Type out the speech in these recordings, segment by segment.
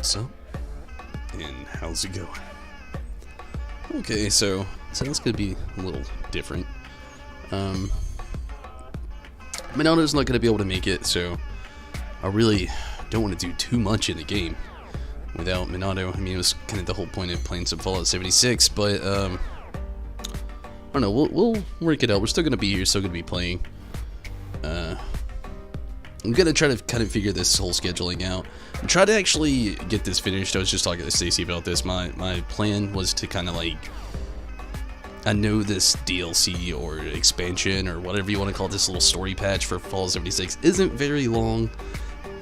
What's up? And how's it going? Okay, so that's gonna be a little different. Minato's not gonna be able to make it, so I really don't want to do too much in the game without Minato. I mean, it was kind of the whole point of playing some Fallout 76, but I don't know. We'll work it out. We're still gonna be here, still gonna be playing. I'm gonna try to kind of figure this whole scheduling out and try to actually get this finished. I was just talking to Stacy about this. My plan was to kind of like, I know this DLC or expansion or whatever you want to call it, this little story patch for Fallout 76 isn't very long,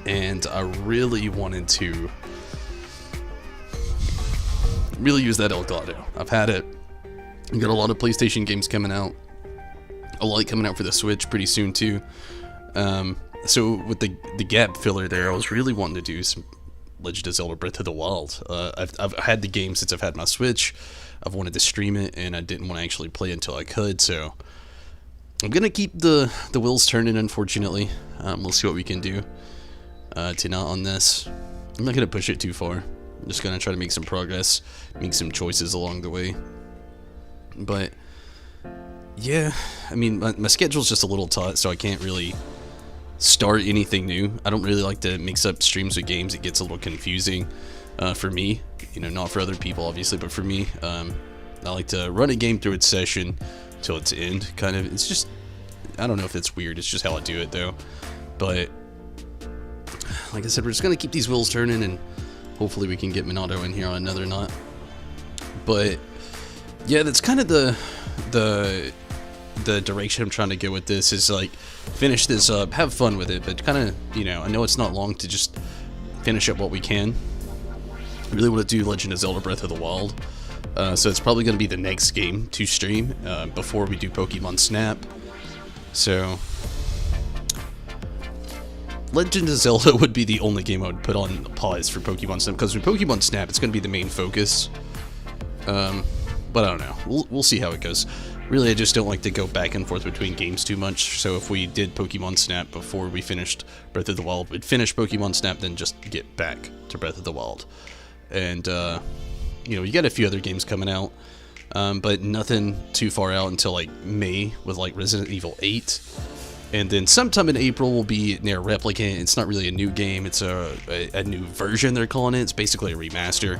and I really wanted to really use that Elgato. I've had it. I've got a lot of PlayStation games coming out. A lot coming out for the Switch pretty soon too. So with the gap filler there, I was really wanting to do some Legend of Zelda Breath of the Wild. I've had the game since I've had my Switch. I've wanted to stream it, and I didn't want to actually play until I could. So I'm gonna keep the wheels turning. Unfortunately, we'll see what we can do to not on this. I'm not gonna push it too far. I'm just gonna try to make some progress, make some choices along the way. But yeah, I mean, my schedule's just a little taut, so I can't really start anything new. I don't really like to mix up streams with games. It gets a little confusing for me, you know, not for other people obviously, but for me. I like to run a game through its session till its end, kind of. It's just, I don't know if it's weird, it's just how I do it though. But like I said, we're just gonna keep these wheels turning, and hopefully we can get Minato in here on another knot. But yeah, that's kind of the direction I'm trying to go with this, is like finish this up, have fun with it, but kind of, you know, I know it's not long to just finish up what we can. I really want to do Legend of Zelda Breath of the Wild, so it's probably going to be the next game to stream before we do Pokemon Snap. So Legend of Zelda would be the only game I would put on pause for Pokemon Snap, because with Pokemon Snap it's going to be the main focus. But I don't know, we'll see how it goes. Really, I just don't like to go back and forth between games too much, so if we did Pokemon Snap before we finished Breath of the Wild, we'd finish Pokemon Snap, then just get back to Breath of the Wild. And, you know, you got a few other games coming out, but nothing too far out until, like, May, with, like, Resident Evil 8. And then sometime in April will be Nier Replicant. It's not really a new game, it's a new version, they're calling it. It's basically a remaster,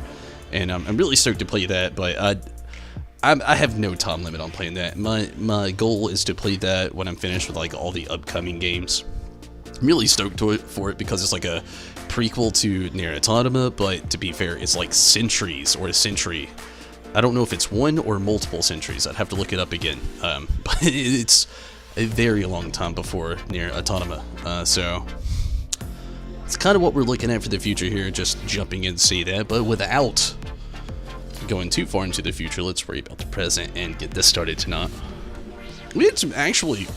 and I'm really stoked to play that, but I have no time limit on playing that. My goal is to play that when I'm finished with like all the upcoming games. I'm really stoked for it because it's like a prequel to Nier Automata, but to be fair, it's like centuries or a century. I don't know if it's one or multiple centuries. I'd have to look it up again. But it's a very long time before Nier Automata. So it's kind of what we're looking at for the future here, just jumping in to see that, but without going too far into the future. Let's worry about the present and get this started tonight. We had some, actually,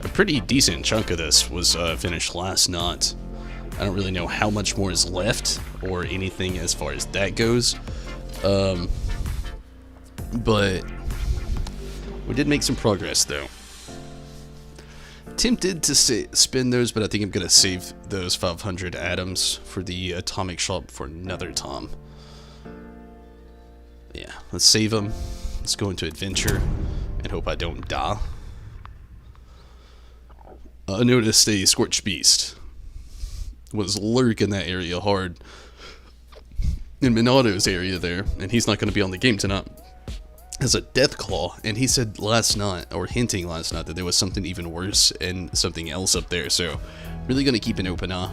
a pretty decent chunk of this was finished last night. I don't really know how much more is left or anything as far as that goes. But we did make some progress though. Tempted to spin those, but I think I'm going to save those 500 atoms for the atomic shop for another time. Yeah, let's save them. Let's go into adventure and hope I don't die. I noticed a Scorched Beast was lurking that area hard in Minato's area there, and he's not going to be on the game tonight. As a Deathclaw, and he said last night, or hinting last night, that there was something even worse and something else up there, so really going to keep an open eye.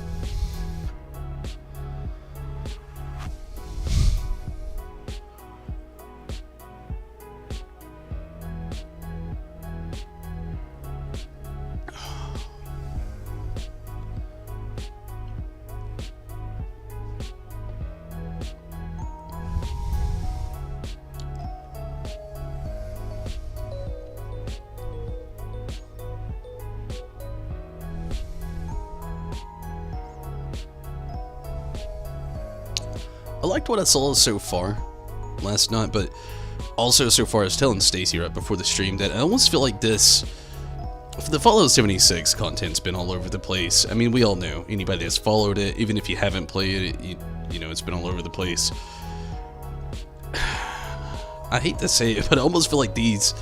I liked what I saw so far last night, but also so far I was telling Stacy right before the stream that I almost feel like this The Fallout 76 content's been all over the place. I mean, we all know. Anybody that's followed it, even if you haven't played it, you know, it's been all over the place. I hate to say it, but I almost feel like these...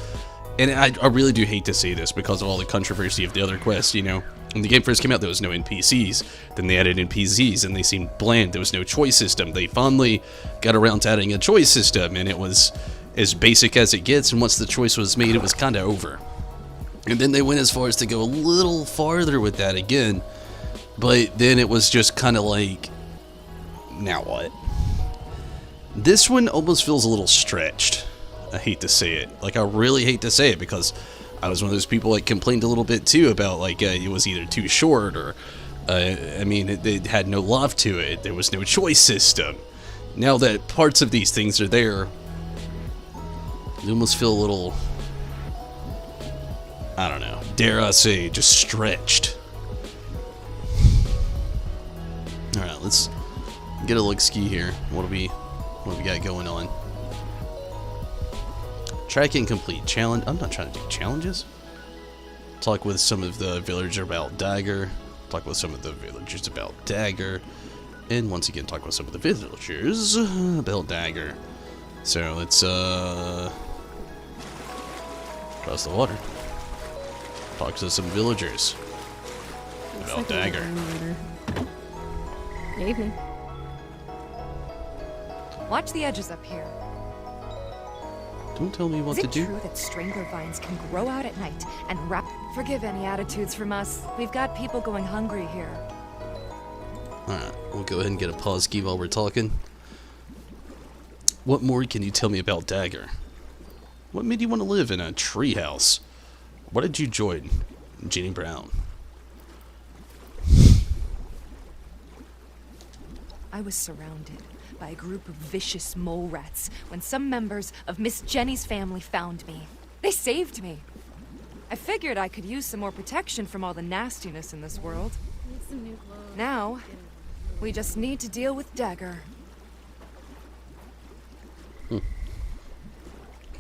And I really do hate to say this because of all the controversy of the other quests, you know. When the game first came out, there was no NPCs. Then they added NPCs, and they seemed bland. There was no choice system. They finally got around to adding a choice system, and it was as basic as it gets, and once the choice was made, it was kind of over. And then they went as far as to go a little farther with that again, but then it was just kind of like, now what? This one almost feels a little stretched. I hate to say it. Like, I really hate to say it, because I was one of those people that complained a little bit too about, like, it was either too short or, I mean, it had no love to it. There was no choice system. Now that parts of these things are there, you almost feel a little, I don't know, dare I say, just stretched. Alright, let's get a look-ski here. What do we got going on? Track incomplete. Challenge. I'm not trying to do challenges. Talk with some of the villagers about Dagger. Talk with some of the villagers about Dagger. And once again, talk with some of the villagers about Dagger. So let's cross the water. Talk to some villagers about Dagger. Evening. Watch the edges up here. Don't tell me what to do. Is it true that strangler vines can grow out at night and wrap? Forgive any attitudes from us. We've got people going hungry here. Alright, we'll go ahead and get a pause key while we're talking. What more can you tell me about Dagger? What made you want to live in a treehouse? Why did you join Jenny Brown? I was surrounded by a group of vicious mole rats when some members of Miss Jenny's family found me. They saved me. I figured I could use some more protection from all the nastiness in this world. Now, we just need to deal with Dagger.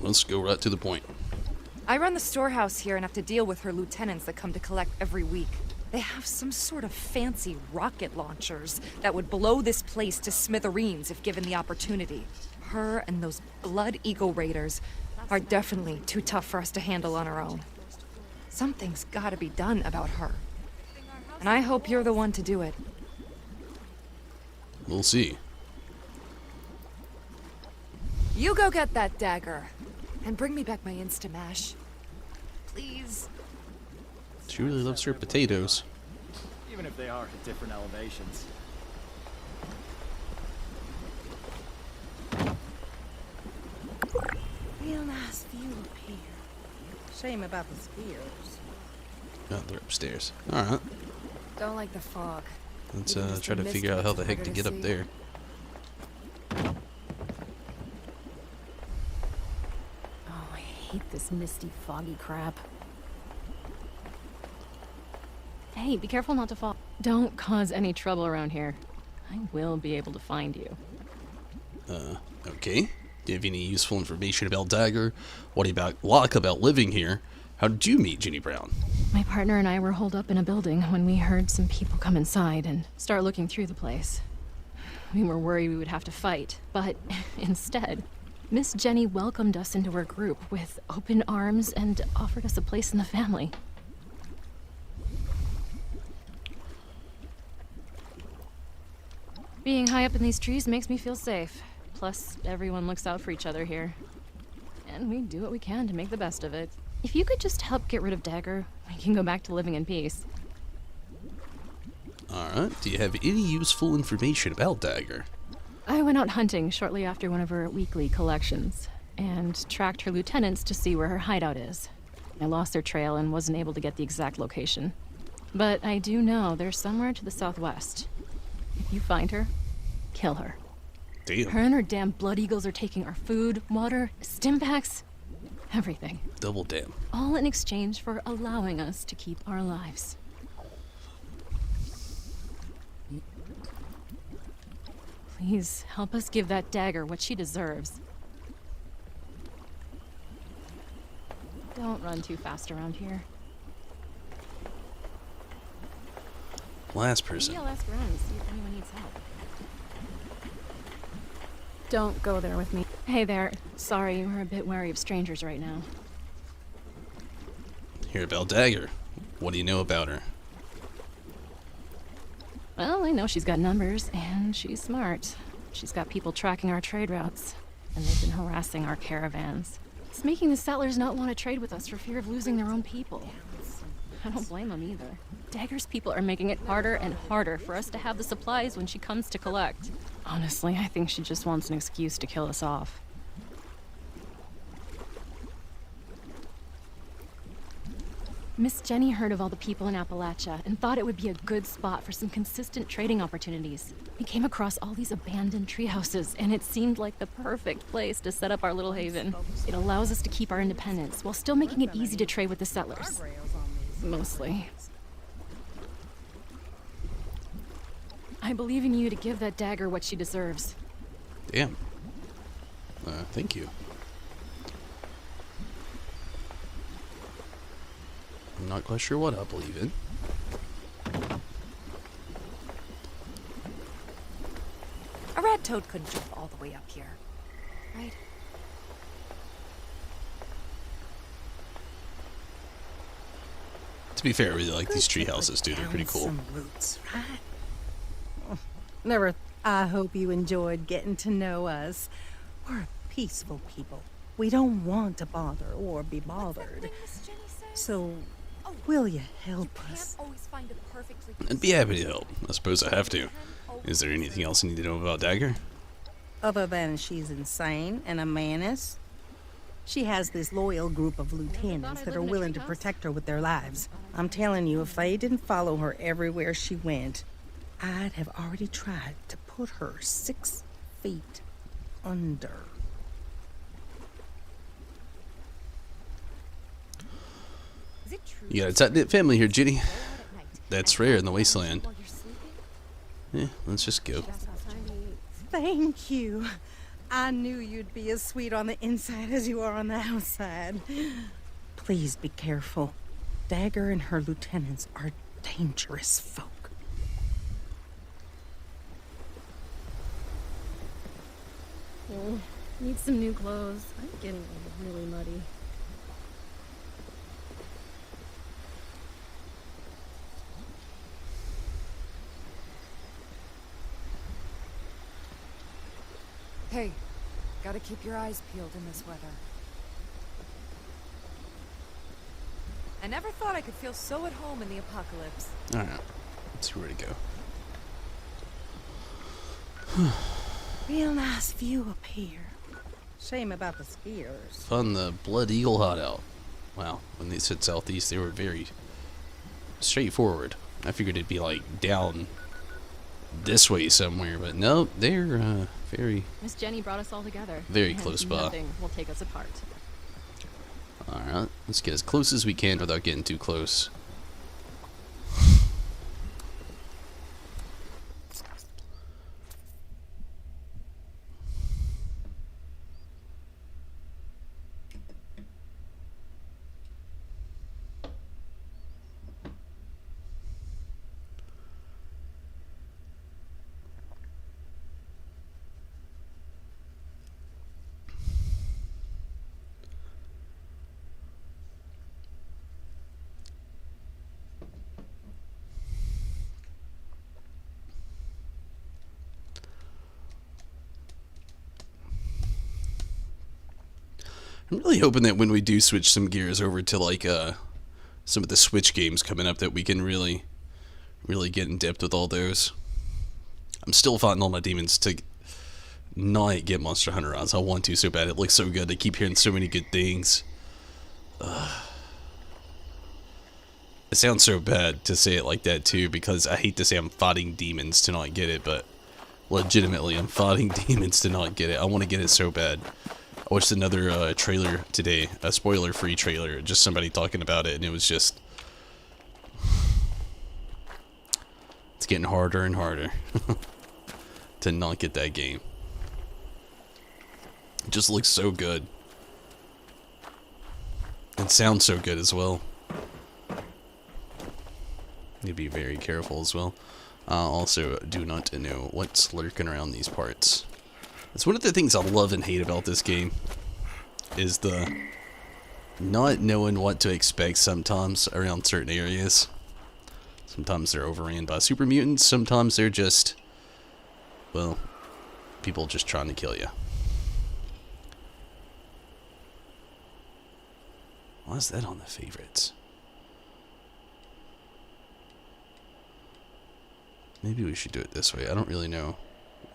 Let's go right to the point. I run the storehouse here and have to deal with her lieutenants that come to collect every week. They have some sort of fancy rocket launchers that would blow this place to smithereens if given the opportunity. Her and those Blood Eagle Raiders are definitely too tough for us to handle on our own. Something's gotta be done about her. And I hope you're the one to do it. We'll see. You go get that dagger, and bring me back my Instamash. Please. She really loves her potatoes. Even if they are at different elevations. Real nice view up here. Shame about the spears. Oh, they're upstairs. Alright. Don't like the fog. Let's try to figure out how the heck to get up there. Oh, I hate this misty, foggy crap. Hey, be careful not to fall. Don't cause any trouble around here. I will be able to find you. Okay. Do you have any useful information about Dagger? What about Locke about living here? How did you meet Jenny Brown? My partner and I were holed up in a building when we heard some people come inside and start looking through the place. We were worried we would have to fight, but instead, Miss Jenny welcomed us into her group with open arms and offered us a place in the family. Being high up in these trees makes me feel safe. Plus, everyone looks out for each other here. And we do what we can to make the best of it. If you could just help get rid of Dagger, we can go back to living in peace. Alright. Do you have any useful information about Dagger? I went out hunting shortly after one of her weekly collections, and tracked her lieutenants to see where her hideout is. I lost their trail and wasn't able to get the exact location. But I do know they're somewhere to the southwest. If you find her, kill her. Damn. Her and her damn blood eagles are taking our food, water, stim packs, everything. Double damn. All in exchange for allowing us to keep our lives. Please, help us give that dagger what she deserves. Don't run too fast around here. Last person. Maybe I'll ask around and see if anyone needs help. Don't go there with me. Hey there. Sorry, we're a bit wary of strangers right now. Hear about Dagger. What do you know about her? Well, I know she's got numbers, and she's smart. She's got people tracking our trade routes, and they've been harassing our caravans. It's making the settlers not want to trade with us for fear of losing their own people. I don't blame them either. Dagger's people are making it harder and harder for us to have the supplies when she comes to collect. Honestly, I think she just wants an excuse to kill us off. Miss Jenny heard of all the people in Appalachia and thought it would be a good spot for some consistent trading opportunities. We came across all these abandoned treehouses, and it seemed like the perfect place to set up our little haven. It allows us to keep our independence while still making it easy to trade with the settlers. Mostly. I believe in you to give that Dagger what she deserves. Damn. Thank you. I'm not quite sure what I believe in. A red toad couldn't jump all the way up here, right? To be fair, I really like these tree houses, dude. They're pretty cool. Some roots, right? I hope you enjoyed getting to know us. We're a peaceful people. We don't want to bother or be bothered. So, will you help us? I'd be happy to help. I suppose I have to. Is there anything else I need to know about Dagger? Other than she's insane and a menace, she has this loyal group of lieutenants that are willing to protect her with their lives. I'm telling you, if they didn't follow her everywhere she went, I'd have already tried to put her 6 feet under. You got a tight-knit family here, Jenny. That's rare in the wasteland. Yeah, let's just go. Thank you. I knew you'd be as sweet on the inside as you are on the outside. Please be careful. Dagger and her lieutenants are dangerous folk. Oh, need some new clothes. I'm getting really muddy. Hey, gotta keep your eyes peeled in this weather. I never thought I could feel so at home in the apocalypse. Alright, let's see where to go. Real nice view up here. Shame about the skiers. Found the Blood Eagle hideout. Wow, when they said southeast, they were very straightforward. I figured it'd be like down this way somewhere, but no, they're very. Miss Jenny brought us all together. Very and close by. Nothing will take us apart. Alright, let's get as close as we can without getting too close. I'm really hoping that when we do switch some gears over to like some of the Switch games coming up, that we can really get in depth with all those. I'm still fighting all my demons to not get Monster Hunter Rise. I want to so bad. It looks so good. I keep hearing so many good things. It sounds so bad to say it like that too, because I hate to say I'm fighting demons to not get it, but legitimately I'm fighting demons to not get it. I want to get it so bad. I watched another trailer today, a spoiler-free trailer, just somebody talking about it, and it was just... It's getting harder and harder to not get that game. It just looks so good. It sounds so good as well. to be very careful as well. Also, do not know what's lurking around these parts. It's one of the things I love and hate about this game, is the not knowing what to expect sometimes around certain areas. Sometimes they're overran by super mutants, sometimes they're just, well, people just trying to kill you. Why is that on the favorites? Maybe we should do it this way. I don't really know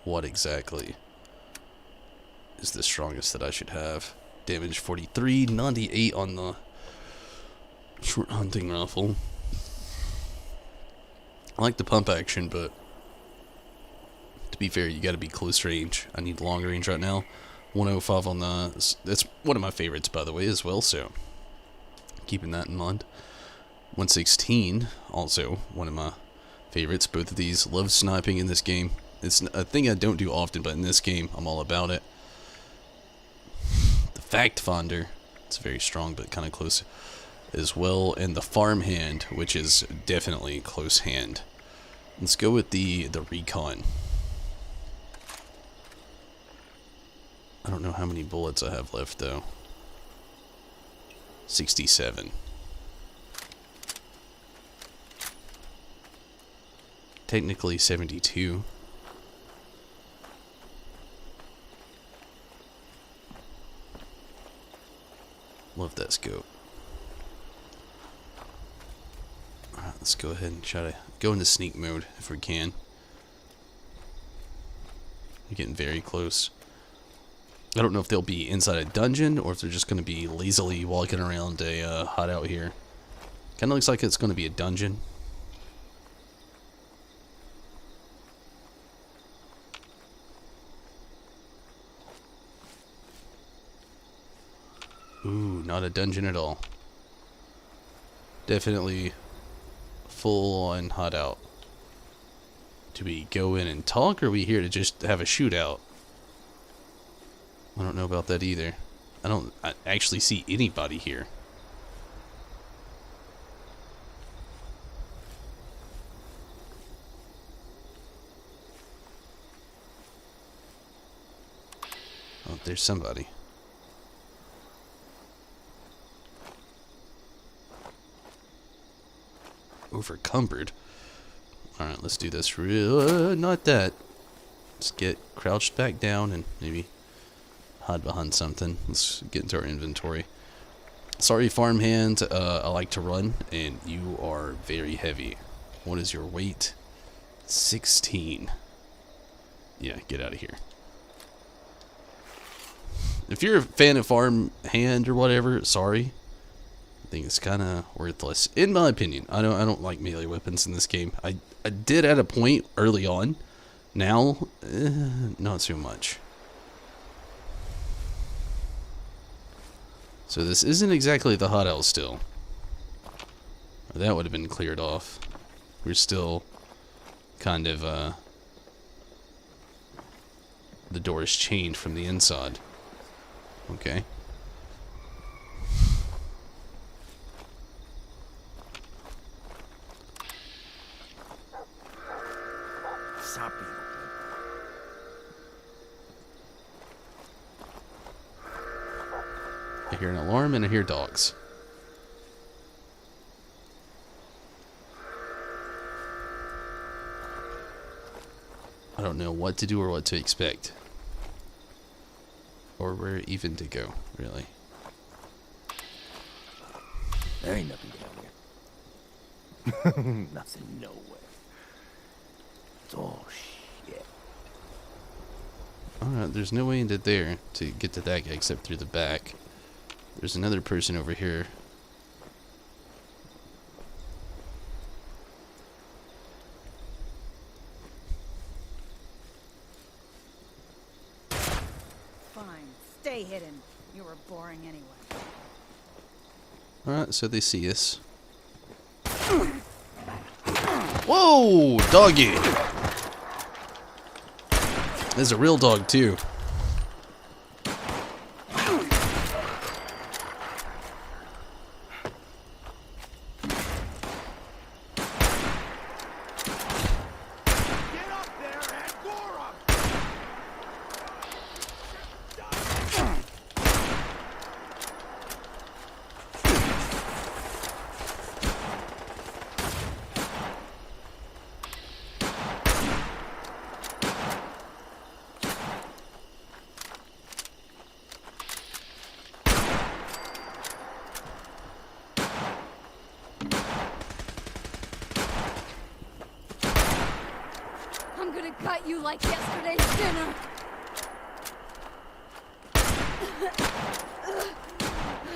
what exactly is the strongest that I should have. Damage 43, 98 on the short hunting rifle. I like the pump action, but to be fair, you gotta be close range. I need long range right now. 105 on the... That's one of my favorites, by the way, as well, so keeping that in mind. 116, also one of my favorites. Both of these. Love sniping in this game. It's a thing I don't do often, but in this game, I'm all about it. The Fact Finder, it's very strong, but kind of close as well. And the Farmhand, which is definitely close hand. Let's go with the Recon. I don't know how many bullets I have left, though. 67. Technically 72. Love that scope. Alright, let's go ahead and try to go into sneak mode if we can. We're getting very close. I don't know if they'll be inside a dungeon or if they're just going to be lazily walking around a hideout here. Kind of looks like it's going to be a dungeon. Ooh, not a dungeon at all. Definitely full on hideout. Do we go in and talk, or are we here to just have a shootout? I don't know about that either. I don't actually see anybody here. Oh, there's somebody. Overcumbered. Alright, let's do this real... not that. Let's get crouched back down and maybe hide behind something. Let's get into our inventory. Sorry, Farmhand. I like to run, and you are very heavy. What is your weight? 16. Yeah, get out of here. If you're a fan of Farmhand or whatever, sorry. I think it's kind of worthless, in my opinion. I don't like melee weapons in this game. I did at a point early on. Now, not so much. So this isn't exactly the hideout still. Or that would have been cleared off. We're still kind of, the door is chained from the inside. Okay. Stop being I hear an alarm and I hear dogs. I don't know what to do or what to expect. Or where even to go, really. There ain't nothing down here. Nothing nowhere. It's all shit. Alright, there's no way into there to get to that guy except through the back. There's another person over here. Fine, stay hidden. You were boring anyway. Alright, so they see us. Whoa! Doggy! There's a real dog, too. you like yesterday's dinner.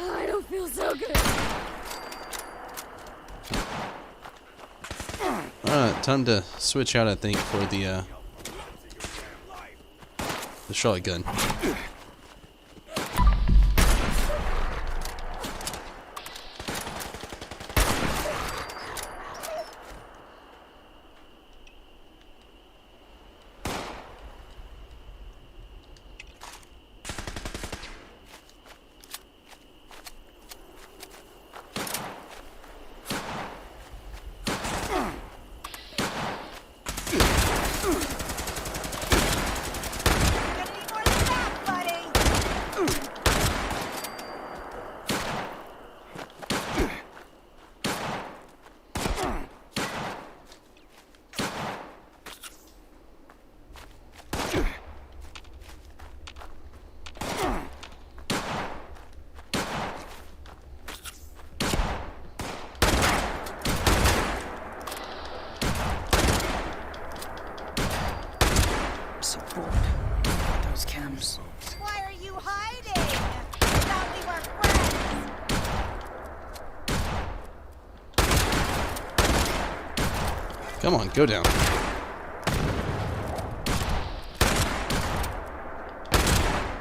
I don't feel so good. Alright, time to switch out, I think, for the shotgun. So bored. Those cams. Why are you hiding? I thought we were friends. Come on, go down.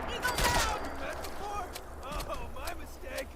Eagle down! Oh, my mistake.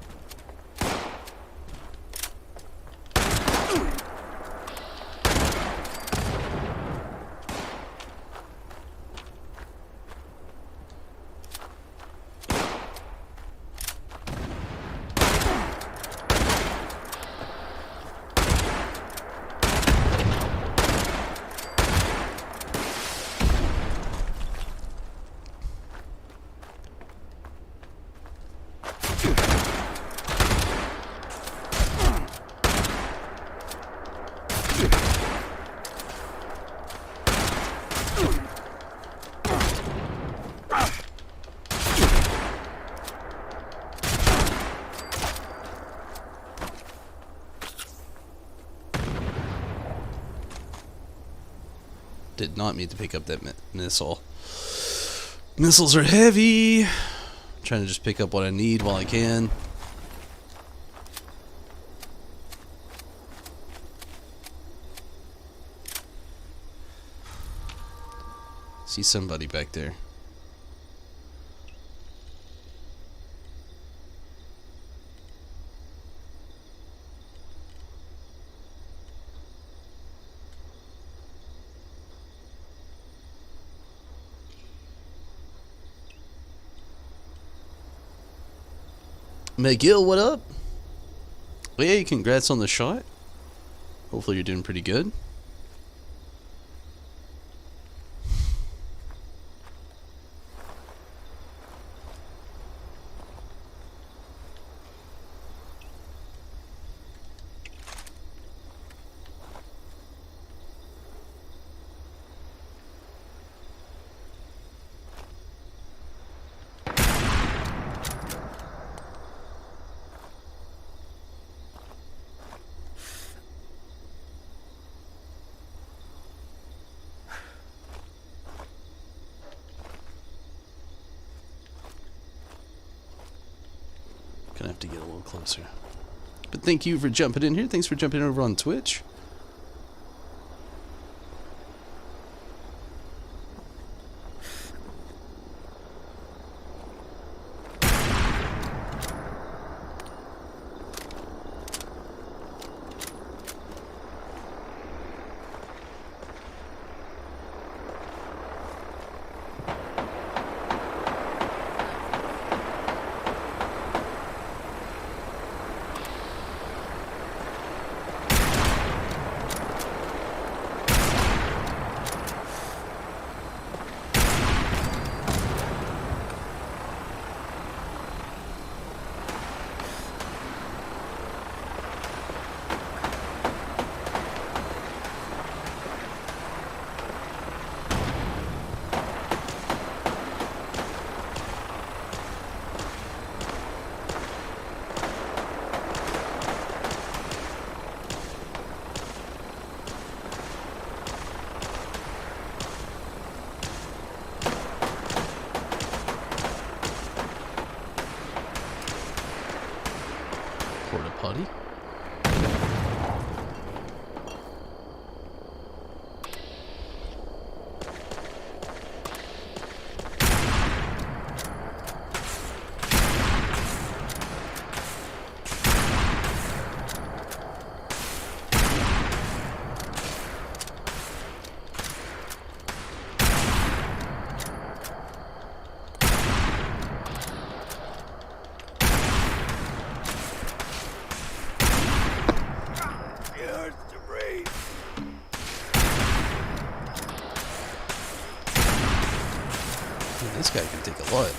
Did not mean to pick up that missile. Missiles are heavy. I'm trying to just pick up what I need while I can. See somebody back there. McGill, what up? Well, yeah, congrats on the shot. Hopefully you're doing pretty good. Gonna have to get a little closer. But thank you for jumping in here. Thanks for jumping over on Twitch. porta potty. It hurts to breathe. Man, this guy can take a lot.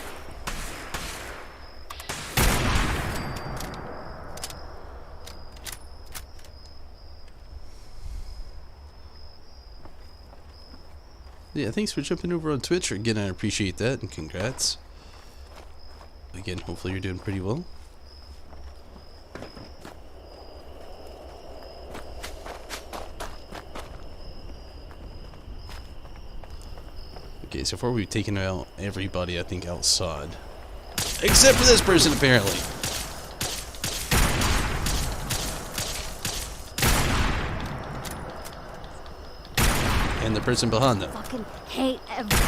Yeah, thanks for jumping over on Twitch. Again, I appreciate that, and congrats. Again, hopefully you're doing pretty well. Okay, so far we've taken out everybody, I think, outside. Except for this person, apparently. And the person behind them. Fucking hate everything.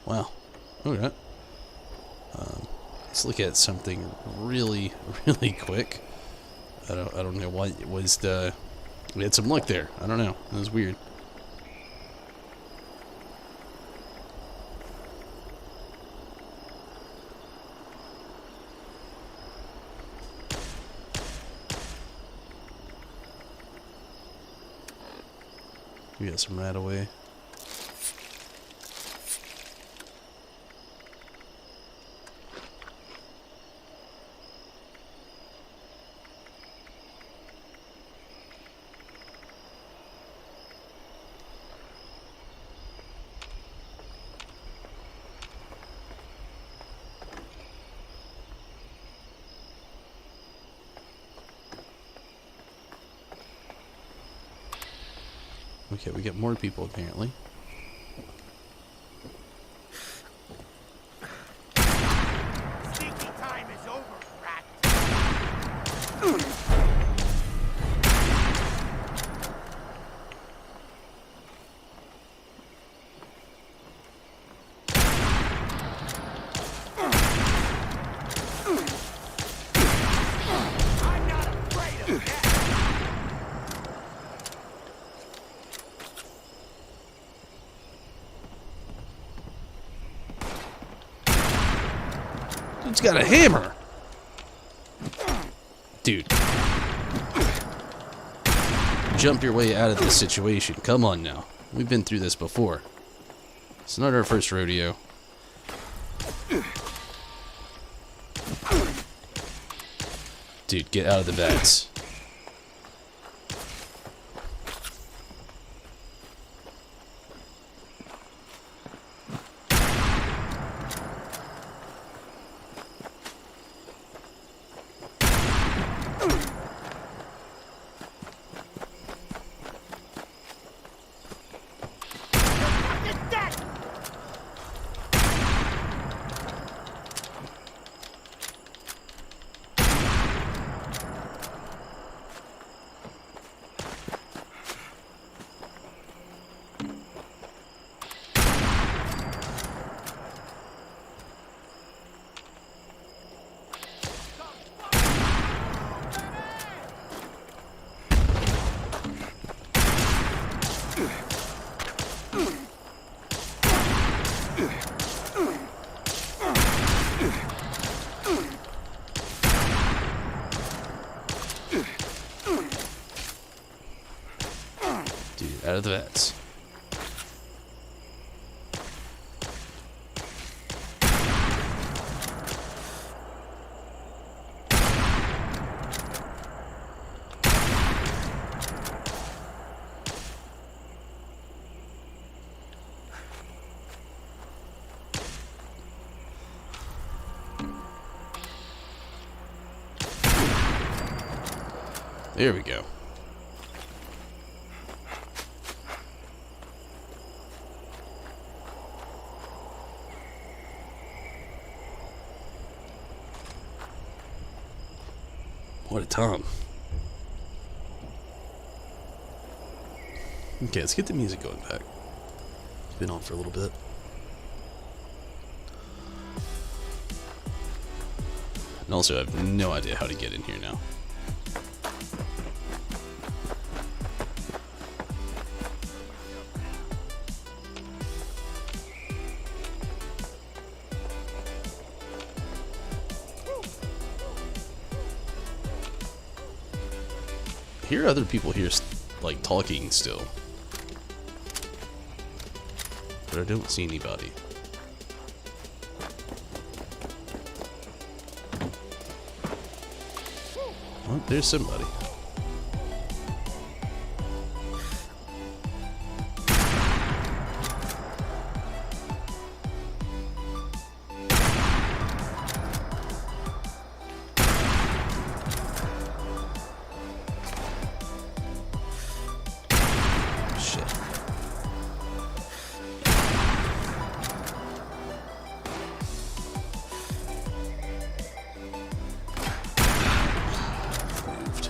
Wow. Alright. Let's look at something really, really quick. I don't know why it was the... We had some luck there. I don't know. It was weird. We got some rat away. Okay, we get more people apparently. Stinky time is over, rat. I'm not afraid of death. Dude's got a hammer! Dude. Jump your way out of this situation. Come on now. We've been through this before. It's not our first rodeo. Dude, get out of the vats. Fucking dead. out of the vets. There we go. What a Tom. Okay, let's get the music going back. It's been on for a little bit. And also, I have no idea how to get in here now. I hear other people here, like, talking still. But I don't see anybody. Oh, there's somebody. Shit. Moved.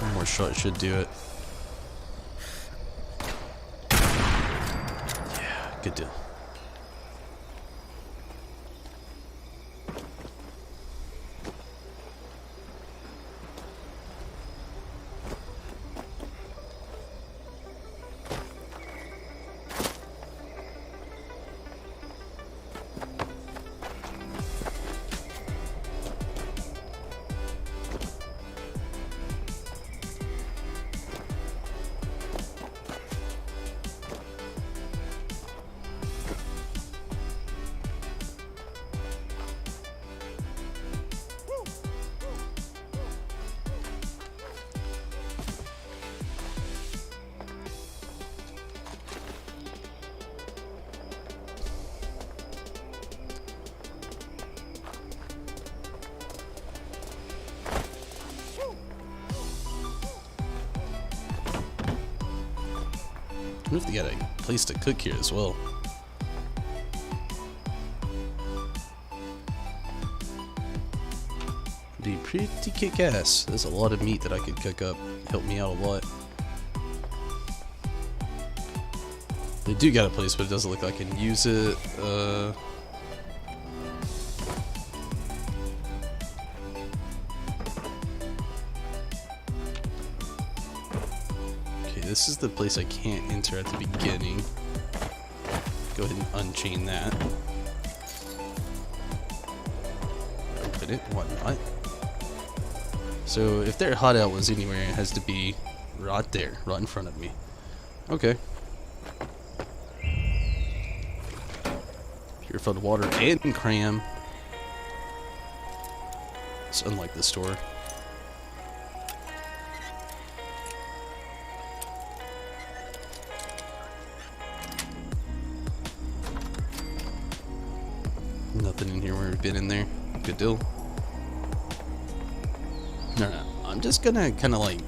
One more shot should do it. Yeah, good deal. I wonder if they got a place to cook here as well. Be pretty kick-ass. There's a lot of meat that I could cook up. Help me out a lot. They do got a place, but it doesn't look like I can use it. Okay, this is the place I can't enter at the beginning. Go ahead and unchain that. Open it, whatnot. So if their hideout was anywhere, it has to be right there, right in front of me. Okay. Purified water and cram. It's unlike the store. Nothing in here where we've been in there. Good deal. No, I'm just gonna kind of like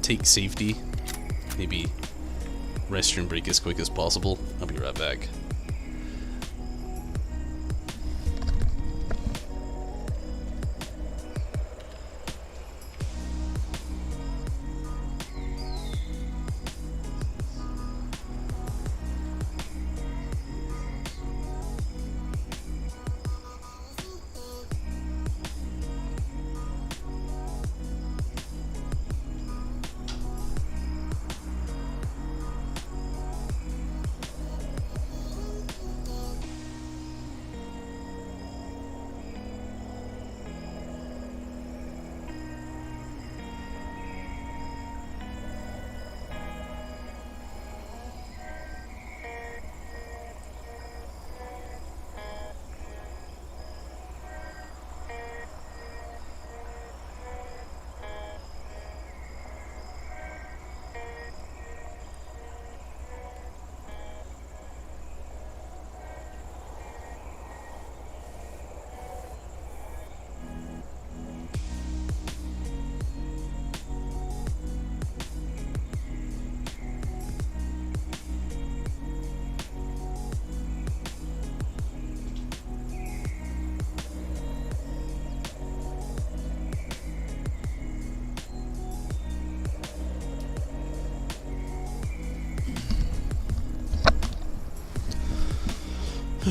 take safety. Maybe restroom break as quick as possible. I'll be right back.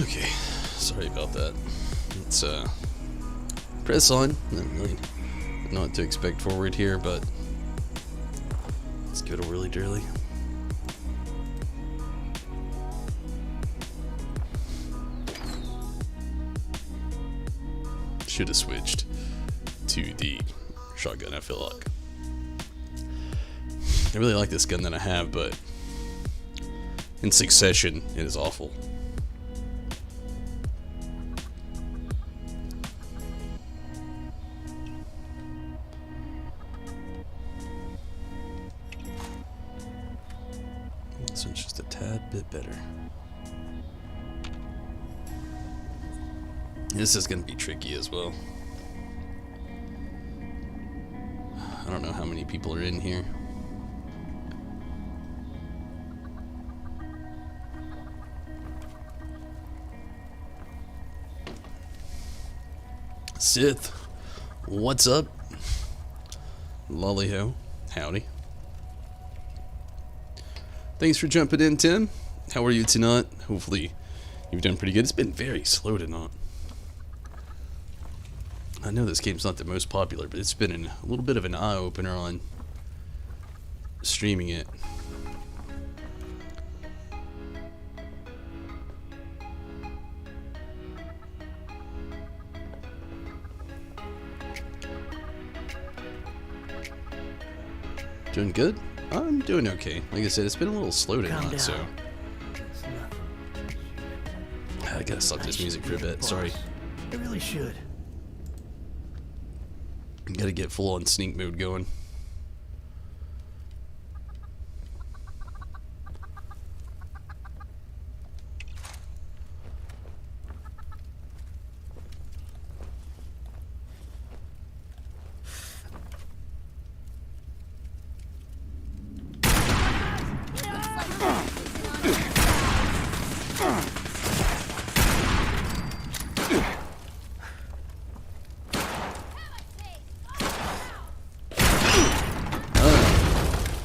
Okay, sorry about that. Let's press on. Not really know what to expect forward here, but let's give it a whirly dirly. Should have switched to the shotgun, I feel like. I really like this gun that I have, but in succession, it is awful. This one's just a tad bit better. This is going to be tricky as well. I don't know how many people are in here. Sith, what's up? Lollyho, howdy. Thanks for jumping in, Tim. How are you tonight? Hopefully you've done pretty good. It's been very slow tonight. I know this game's not the most popular, but it's been a little bit of an eye-opener on streaming it. Doing good? I'm doing okay. Like I said, it's been a little slow tonight, so It's nothing. I gotta stop this music for a bit. Sorry. I really should. Gotta get full on sneak mode going.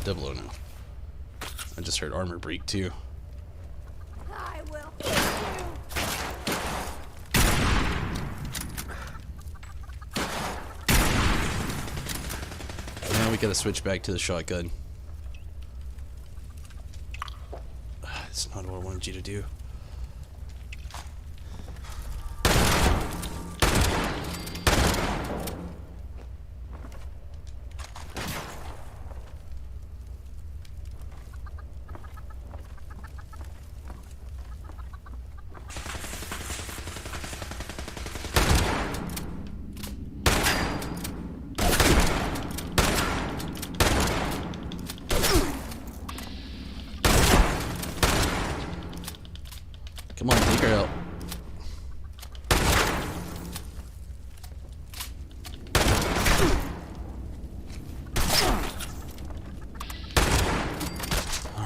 Double O no. I just heard armor break too. I will kill you. Now we gotta switch back to the shotgun. That's not what I wanted you to do. Come on, take her out.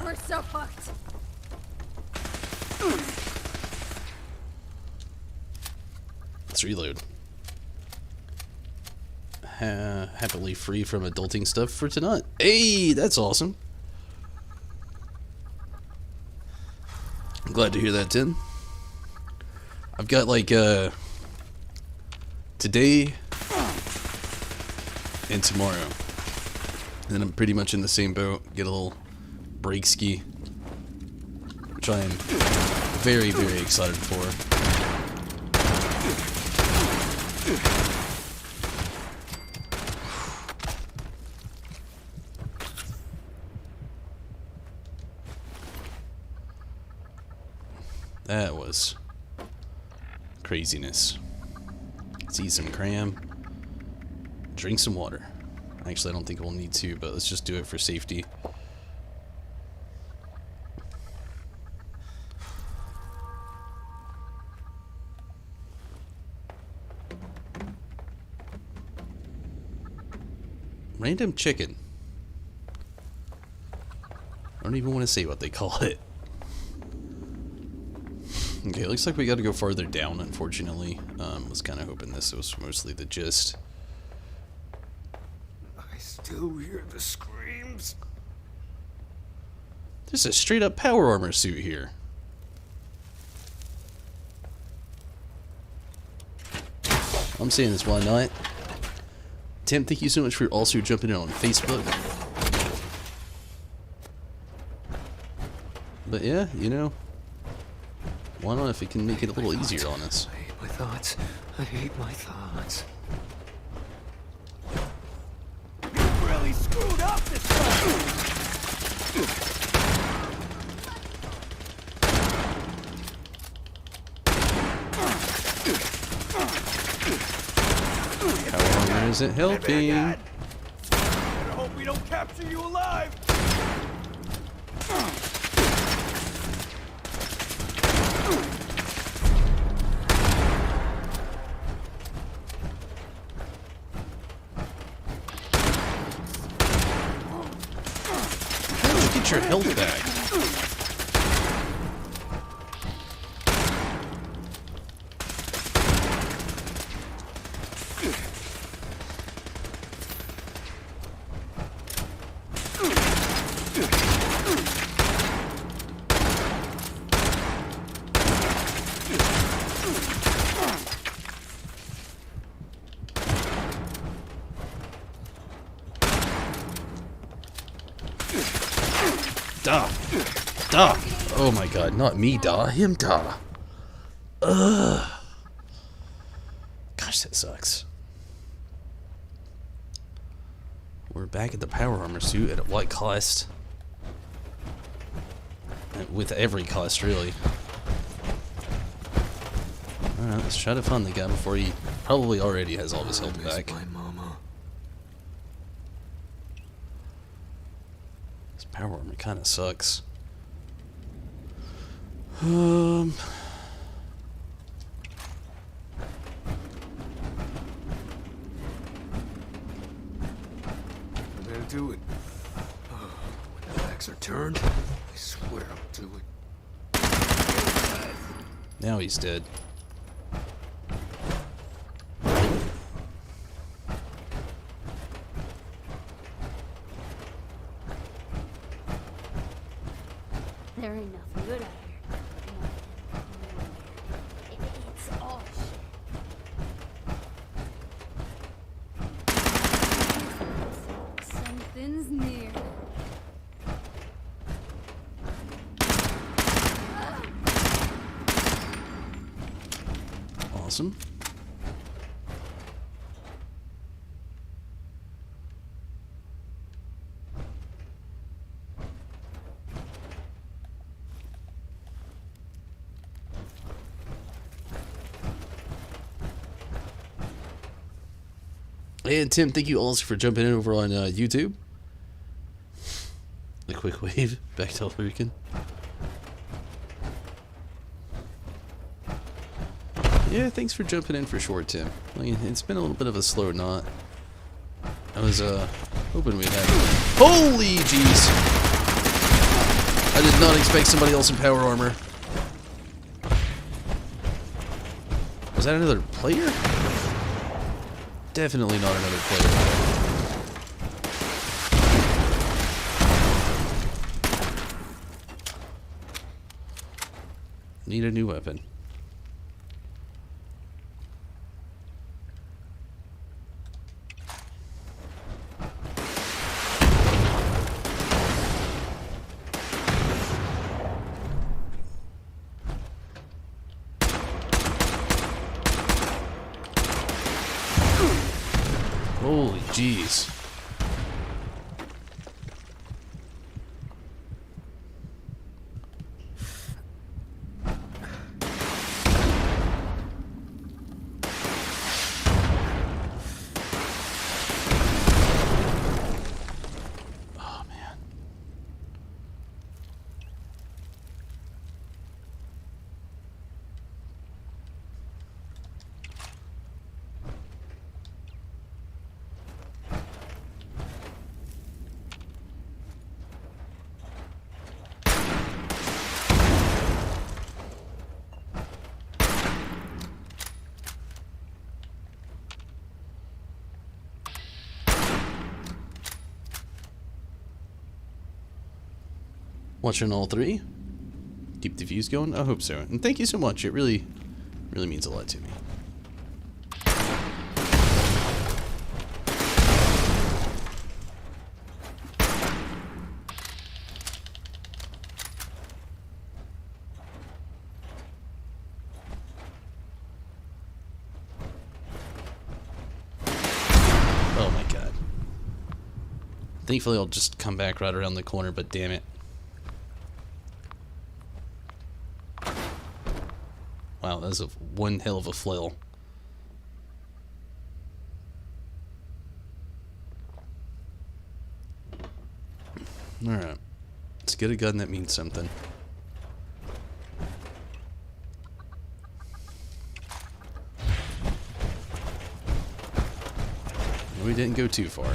We're so hooked. Let's reload. Happily free from adulting stuff for tonight. Hey, that's awesome. I'm glad to hear that, Tim. I've got like today and tomorrow, and then I'm pretty much in the same boat. Get a little break ski, which I am very, very excited for. That was craziness. Let's eat some cram. Drink some water. Actually, I don't think we'll need to, but let's just do it for safety. Random chicken. I don't even want to say what they call it. Okay, it looks like we got to go farther down, unfortunately. Was kind of hoping this was mostly the gist. I still hear the screams. There's a straight up power armor suit here. I'm saying this, why not? Tim, thank you so much for also jumping in on Facebook. But yeah, you know, why not if it can make it a little easier on us? I hate my thoughts. I hate my thoughts. You really screwed up this time! How long is it helping? Better hope we don't capture you alive! How did you get your health back? Da! Da! Oh my god, not me, da. Him, da. Ugh. Gosh, that sucks. We're back at the power armor suit at what cost? With every cost, really. Alright, let's try to find the guy before he probably already has all of his health back. My mama. This power armor kind of sucks. I'm gonna do it. When the backs are turned, I swear I'll do it. Now he's dead. There ain't nothing good out here. It's all shit. Something's near. Awesome. And Tim, thank you also for jumping in over on YouTube. The quick wave back to Lucan. Yeah, thanks for jumping in for sure, Tim. Like, it's been a little bit of a slow knot. I was hoping we'd have. Holy jeez! I did not expect somebody else in power armor. Was that another player? Definitely not another player. Need a new weapon. Holy jeez. Oh man. Watching all three? Keep the views going? I hope so. And thank you so much. It really means a lot to me. Thankfully, I'll just come back right around the corner, but damn it. Wow, that's one hell of a flail. Alright. Let's get a gun that means something. We didn't go too far.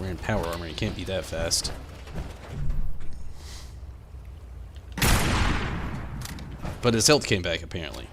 We're in power armor, you can't be that fast. But his health came back, apparently.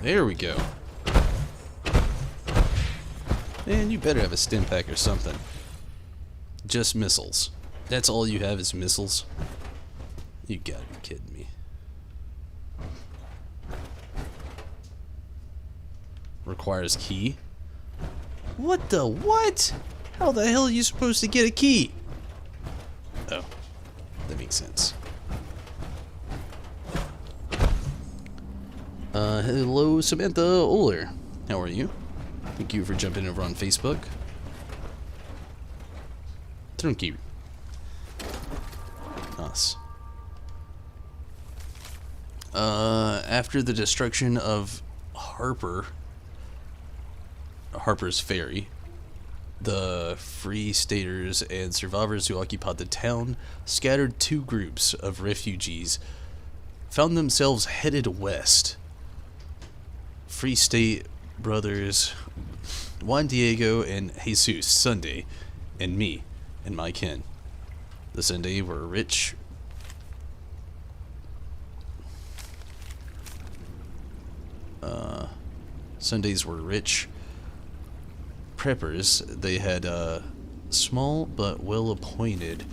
There we go. Man, you better have a stim pack or something. Just missiles. That's all you have is missiles? You gotta be kidding me. Requires key? What the what? How the hell are you supposed to get a key? Oh, that makes sense. Hello, Samantha Oler. How are you? Thank you for jumping over on Facebook. Thank you. Nice. After the destruction of Harper's Ferry, the Free Staters and survivors who occupied the town, scattered two groups of refugees, found themselves headed west. Free State brothers Juan Diego and Jesus Sunday, and me and my kin. The Sunday were rich. Sundays were rich preppers. They had a small but well-appointed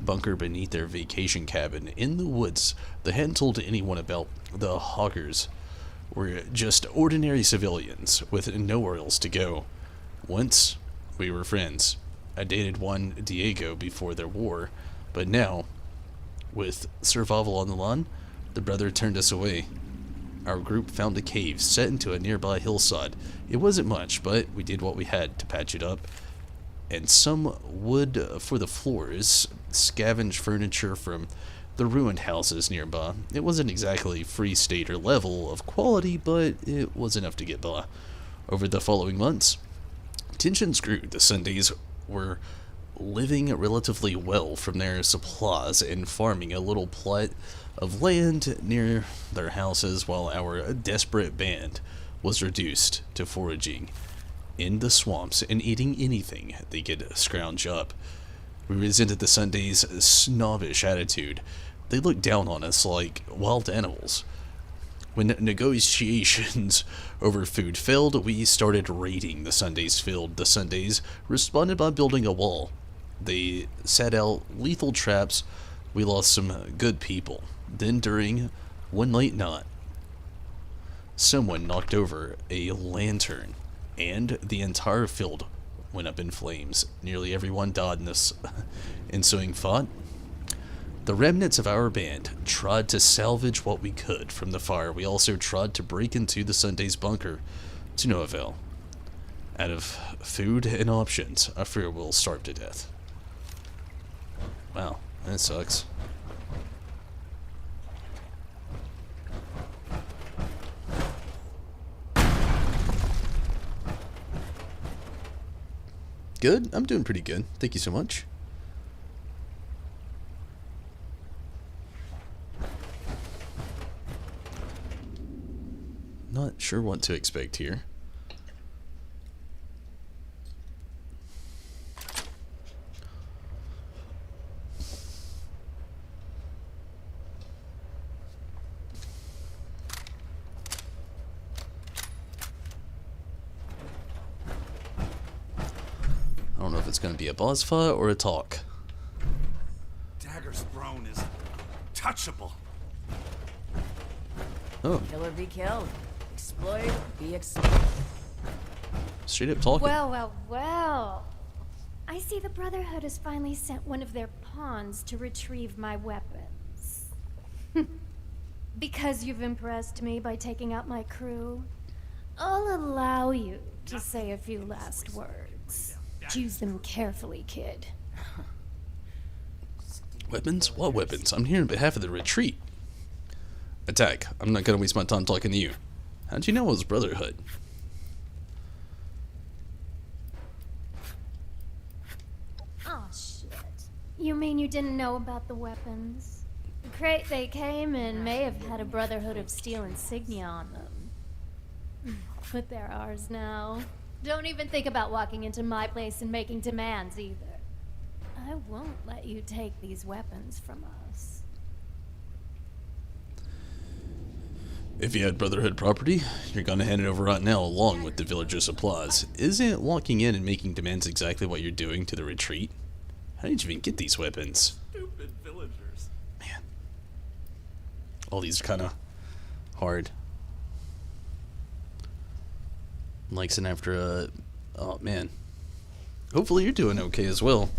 bunker beneath their vacation cabin in the woods. They hadn't told anyone about the Hoggers. Were just ordinary civilians with nowhere else to go. Once, we were friends. I dated Juan Diego before their war, but now, with survival on the line, the brother turned us away. Our group found a cave set into a nearby hillside. It wasn't much, but we did what we had to patch it up. And some wood for the floors, scavenged furniture from the ruined houses nearby. It wasn't exactly Free Stater level of quality, but it was enough to get by. Over the following months, tensions grew. The Sundays were living relatively well from their supplies and farming a little plot of land near their houses, while our desperate band was reduced to foraging in the swamps and eating anything they could scrounge up. We resented the Sundays' snobbish attitude. They looked down on us like wild animals. When negotiations over food failed, we started raiding the Sundays' field. The Sundays responded by building a wall. They set out lethal traps. We lost some good people. Then during one late night, someone knocked over a lantern, and the entire field went up in flames. Nearly everyone died in this ensuing fight. The remnants of our band tried to salvage what we could from the fire. We also tried to break into the Sunday's bunker, to no avail. Out of food and options, I fear we'll starve to death. Wow, that sucks. Good? I'm doing pretty good. Thank you so much. Not sure what to expect here. I don't know if it's going to be a boss fight or a talk. Dagger's throne is touchable. Oh, Kill or be killed. Exploit or be exploited. straight up talking. Well, well, well. I see the Brotherhood has finally sent one of their pawns to retrieve my weapons. Because you've impressed me by taking out my crew, I'll allow you to say a few last words. Choose them carefully, kid. Weapons? What weapons? I'm here on behalf of the retreat. Attack. I'm not gonna waste my time talking to you. How'd you know it was Brotherhood? Oh, shit. You mean you didn't know about the weapons? The crate they came in may have had a Brotherhood of Steel insignia on them. But they're ours now. Don't even think about walking into my place and making demands either. I won't let you take these weapons from us. If you had Brotherhood property, you're gonna hand it over right now along with the villager supplies. Isn't walking in and making demands exactly what you're doing to the retreat? How did you even get these weapons? Stupid villagers. Man. All these are kinda hard. Likeson after a... Oh, man. Hopefully you're doing okay as well.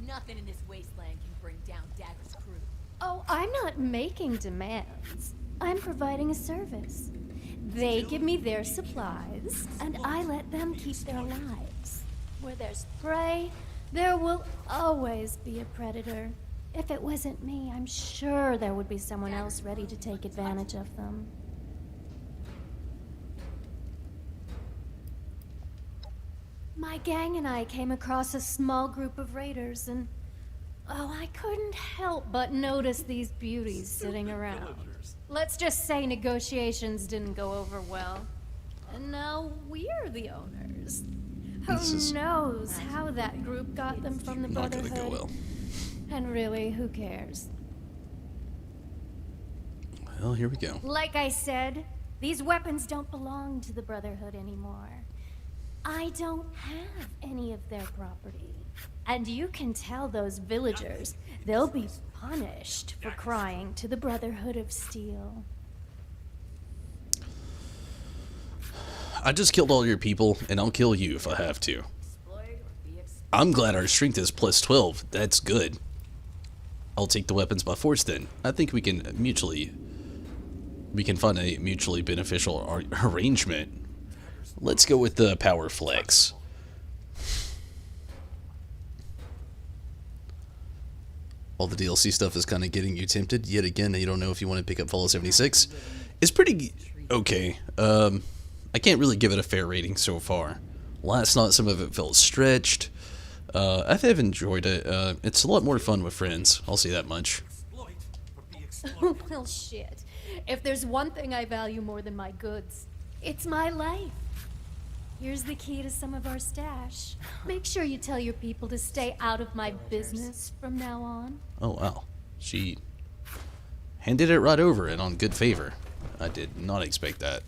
Nothing in this wasteland can bring down Dagger's crew. Oh, I'm not making demands. I'm providing a service. They give me their supplies, and I let them keep their lives. Where there's prey, there will always be a predator. If it wasn't me, I'm sure there would be someone else ready to take advantage of them. My gang and I came across a small group of raiders, and oh, I couldn't help but notice these beauties sitting around. Let's just say negotiations didn't go over well. And now we're the owners. Who knows how that group got them from the Not Brotherhood? gonna go well. And really, who cares? Well, here we go. Like I said, these weapons don't belong to the Brotherhood anymore. I don't have any of their property. And you can tell those villagers they'll be punished for crying to the Brotherhood of Steel. I just killed all your people, and I'll kill you if I have to. I'm glad our strength is plus 12. That's good. I'll take the weapons by force then. I think we can find a mutually beneficial arrangement. Let's go with the power flex. All the DLC stuff is kind of getting you tempted. Yet again, you don't know if you want to pick up Fallout 76. It's pretty okay. I can't really give it a fair rating so far. Last night, some of it felt stretched. I have enjoyed it. It's a lot more fun with friends. I'll say that much. Well, shit. If there's one thing I value more than my goods, it's my life. Here's the key to some of our stash. Make sure you tell your people to stay out of my business from now on. Oh, wow. She handed it right over and on good favor. I did not expect that.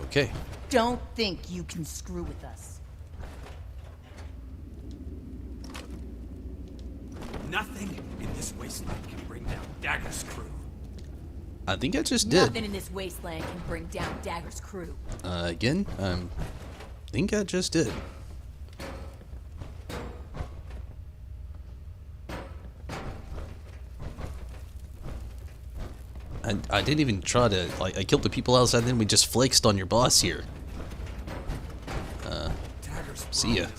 Okay. Don't think you can screw with us. Nothing in this wasteland can bring down Dagger's crew. I think I just did. Nothing in this wasteland can bring down Dagger's crew. Again, I think I just did. I didn't even try to, like, I killed the people outside, then we just flexed on your boss here. Dagger's See ya. throne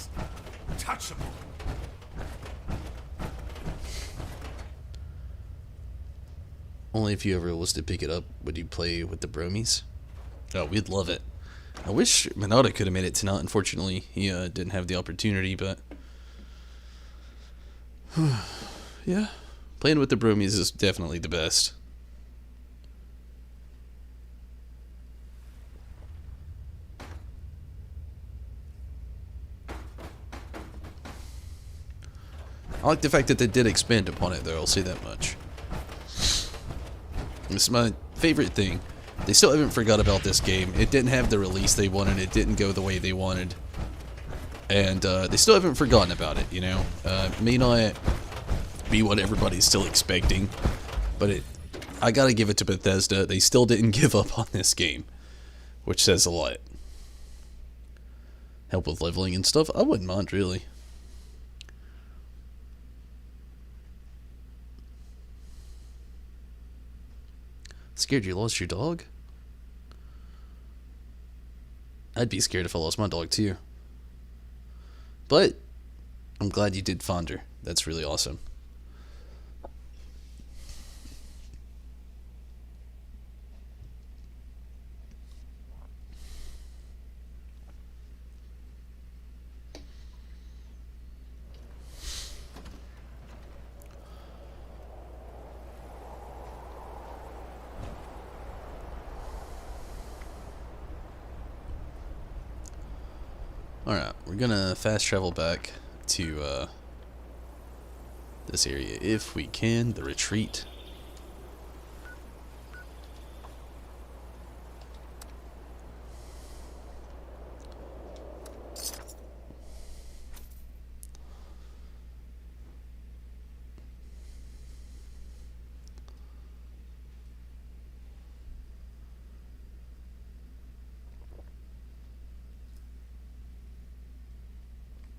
is touchable. Only if you ever was to pick it up would you play with the bromies. Oh, we'd love it. I wish Minota could have made it tonight. Unfortunately, he didn't have the opportunity, but yeah, playing with the bromies is definitely the best. I like the fact that they did expand upon it, though, I'll say that much. It's my favorite thing. They still haven't forgot about this game. It didn't have the release they wanted. It didn't go the way they wanted. And they still haven't forgotten about it, you know? May not be what everybody's still expecting, but I gotta give it to Bethesda. They still didn't give up on this game, which says a lot. Help with leveling and stuff? I wouldn't mind, really. Scared you lost your dog? I'd be scared if I lost my dog too. But I'm glad you did find her. That's really awesome. Alright, we're gonna fast travel back to this area if we can, the retreat.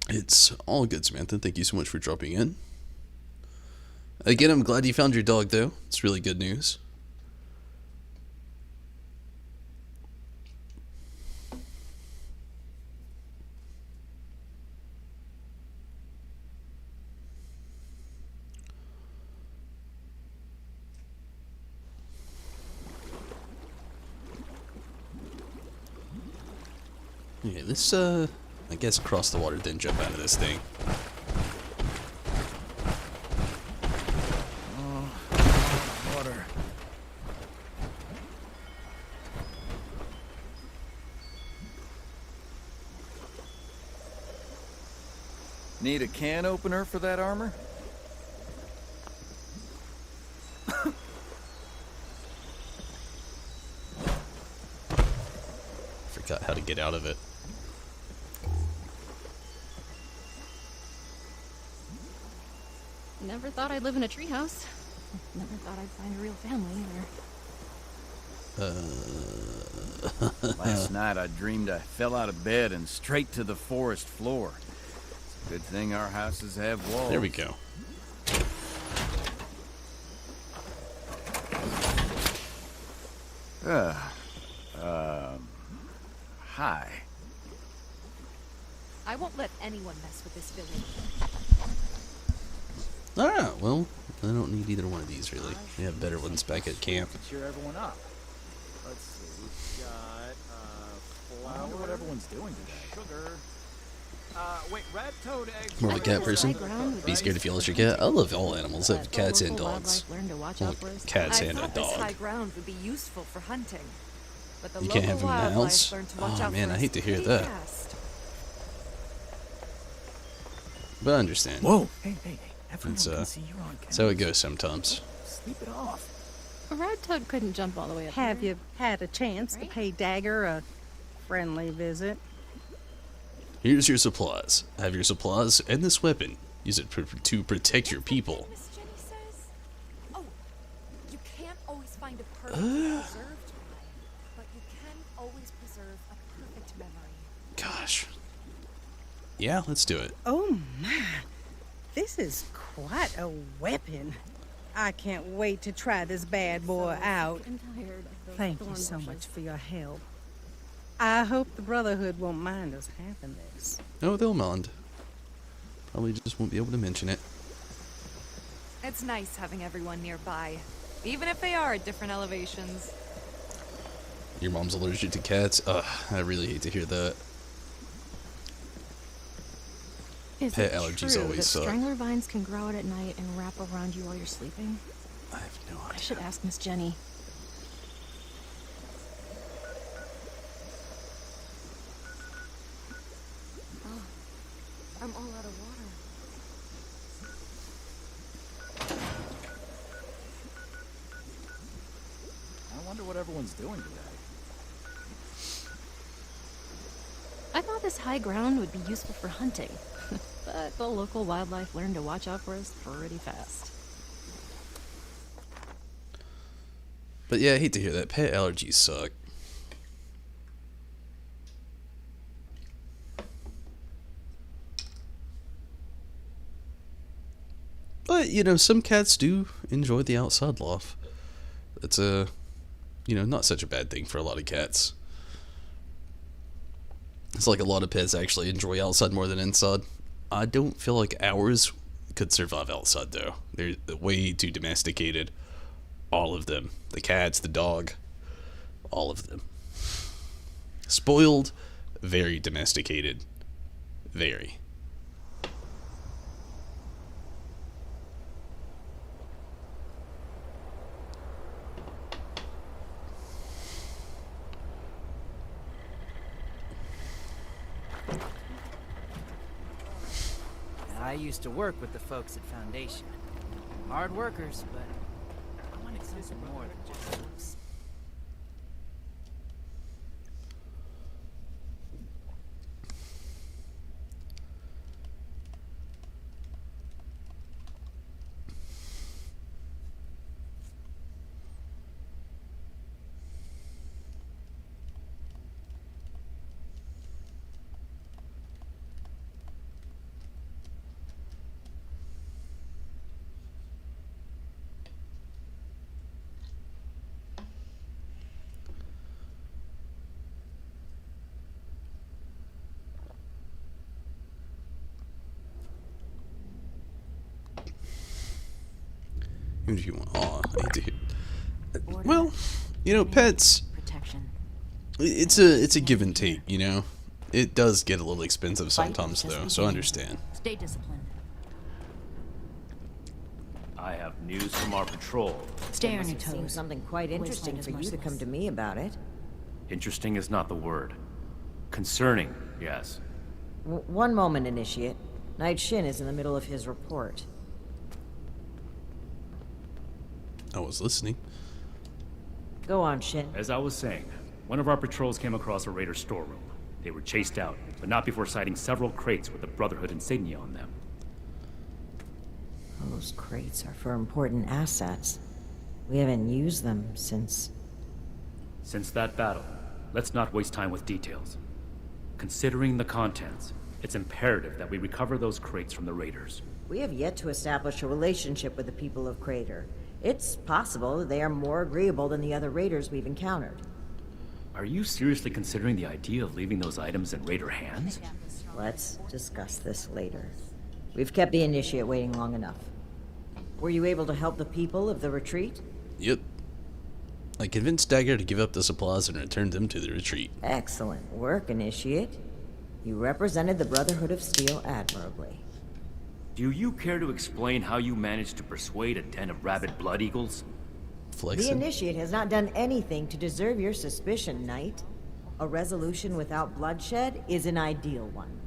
It's all good, Samantha. Thank you so much for dropping in. Again, I'm glad you found your dog, though. It's really good news. Yeah, this, I guess cross the water, then jump out of this thing. Oh, water. Need a can opener for that armor? Forgot how to get out of it. Never thought I'd live in a treehouse. Never thought I'd find a real family either. Last night I dreamed I fell out of bed and straight to the forest floor. It's a good thing our houses have walls. There we go. Hi. I won't let anyone mess with this village. Alright, well, I don't need either one of these, really. We have better ones back at camp. Cheer everyone up. Let's see, we've got flour. I wonder what everyone's doing today. Sugar. Wait, red toad eggs. More of a cat person? Be scared if you lost your cat? I love all animals. I have cats and dogs. Well, cats and a I thought this high dog. ground would be useful for hunting. But the You can't have local them in the wildlife house? learned to watch Oh out man, for I hate to hear pretty that. fast. But I understand. Whoa! Hey, everyone It's, can see you're on camera. That's how it goes sometimes. Sleep it off. A red toad couldn't jump all the way up Have there. you had a chance to pay Dagger a friendly visit? Here's your supplies. Have your supplies and this weapon. Use it to protect your people. Miss Jenny says, oh, you can't always find a perfect preserved mind, but you can always preserve a perfect memory. Gosh. Yeah, let's do it. Oh my, this is quite a weapon. I can't wait to try this bad boy out. I'm tired of those Thank you thorn so bushes. much for your help. I hope the Brotherhood won't mind us having this. No, they'll mind. Probably just won't be able to mention it. It's nice having everyone nearby. even if they are at different elevations. Your mom's allergic to cats? Ugh, I really hate to hear that. Is Pet it allergies true always that suck. strangler vines can grow out at night and wrap around you while you're sleeping? I have no I idea. should ask Miss Jenny. I'm all out of water. I wonder what everyone's doing today. I thought this high ground would be useful for hunting, but the local wildlife learned to watch out for us pretty fast. But yeah, I hate to hear that. Pet allergies suck. But, you know, some cats do enjoy the outside life. It's a, you know, not such a bad thing for a lot of cats. It's like a lot of pets actually enjoy outside more than inside. I don't feel like ours could survive outside, though. They're way too domesticated. All of them. The cats, the dog. All of them. Spoiled, very domesticated. Very. I used to work with the folks at Foundation. Hard workers, but I wanted something more than just looks. Even if you want, aw, I hate to hear. Well, you know, pets. Protection. It's a give and take, you know. It does get a little expensive sometimes, though, so I understand. Stay disciplined. I have news from our patrol. Stay on your Seems toes. something quite interesting for you to come to me about it. Interesting is not the word. Concerning, yes. One moment, Initiate. Knight Shin is in the middle of his report. I was listening. Go on, Shin. As I was saying, one of our patrols came across a raider storeroom. They were chased out, but not before sighting several crates with the Brotherhood insignia on them. Those crates are for important assets. We haven't used them since... Since that battle, let's not waste time with details. Considering the contents, it's imperative that we recover those crates from the raiders. We have yet to establish a relationship with the people of Crater. It's possible that they are more agreeable than the other raiders we've encountered. Are you seriously considering the idea of leaving those items in raider hands? Let's discuss this later. We've kept the Initiate waiting long enough. Were you able to help the people of the retreat? Yep. I convinced Dagger to give up the supplies and return them to the retreat. Excellent work, Initiate. You represented the Brotherhood of Steel admirably. Do you care to explain how you managed to persuade a den of rabid blood eagles? The Flexing. Initiate has not done anything to deserve your suspicion, Knight. A resolution without bloodshed is an ideal one.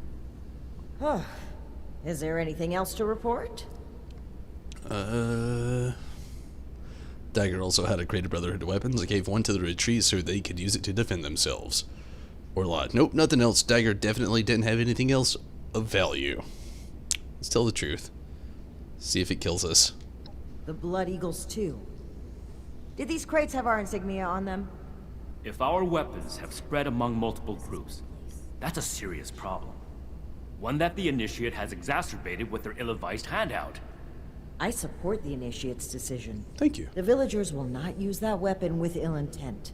Is there anything else to report? Dagger also had a Crater Brotherhood weapons. I gave one to the retreat so they could use it to defend themselves. Or lied. Nope, nothing else. Dagger definitely didn't have anything else of value. Let's tell the truth. See if it kills us. The Blood Eagles, too. Did these crates have our insignia on them? If our weapons have spread among multiple groups, that's a serious problem. One that the Initiate has exacerbated with their ill-advised handout. I support the Initiate's decision. Thank you. The villagers will not use that weapon with ill intent.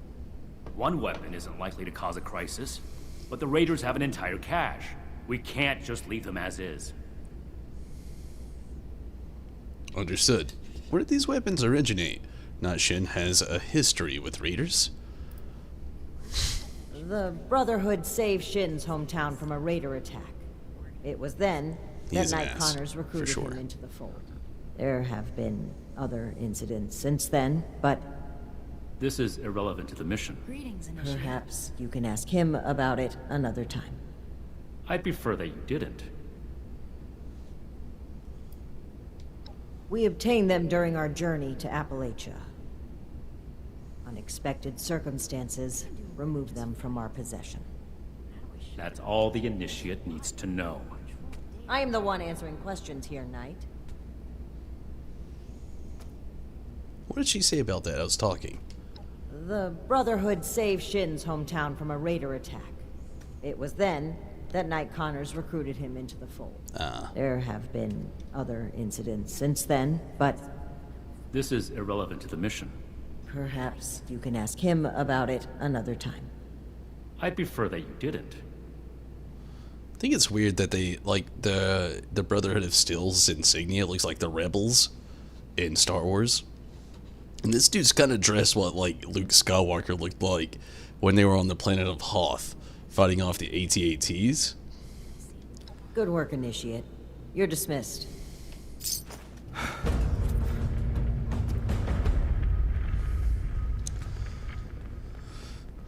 One weapon isn't likely to cause a crisis, but the raiders have an entire cache. We can't just leave them as is. Understood. Where did these weapons originate? not Shin, has a history with raiders. The Brotherhood saved Shin's hometown from a raider attack. It was then that He's an Knight ass, Connors for recruited sure. him into the fold. There have been other incidents since then, but This is irrelevant to the mission. Greetings, Initiate. perhaps you can ask him about it another time. I'd prefer that you didn't. We obtained them during our journey to Appalachia. Unexpected circumstances removed them from our possession. That's all the Initiate needs to know. I am the one answering questions here, Knight. What did she say about that? I was talking. The Brotherhood saved Shin's hometown from a raider attack. It was then that Knight Connors recruited him into the fold. There have been other incidents since then, but This is irrelevant to the mission. perhaps you can ask him about it another time. I'd prefer that you didn't. I think it's weird that they, like, the Brotherhood of Steel's insignia looks like the Rebels in Star Wars. And this dude's kind of dressed what, like, Luke Skywalker looked like when they were on the planet of Hoth, fighting off the AT-ATs. Good work, Initiate. You're dismissed.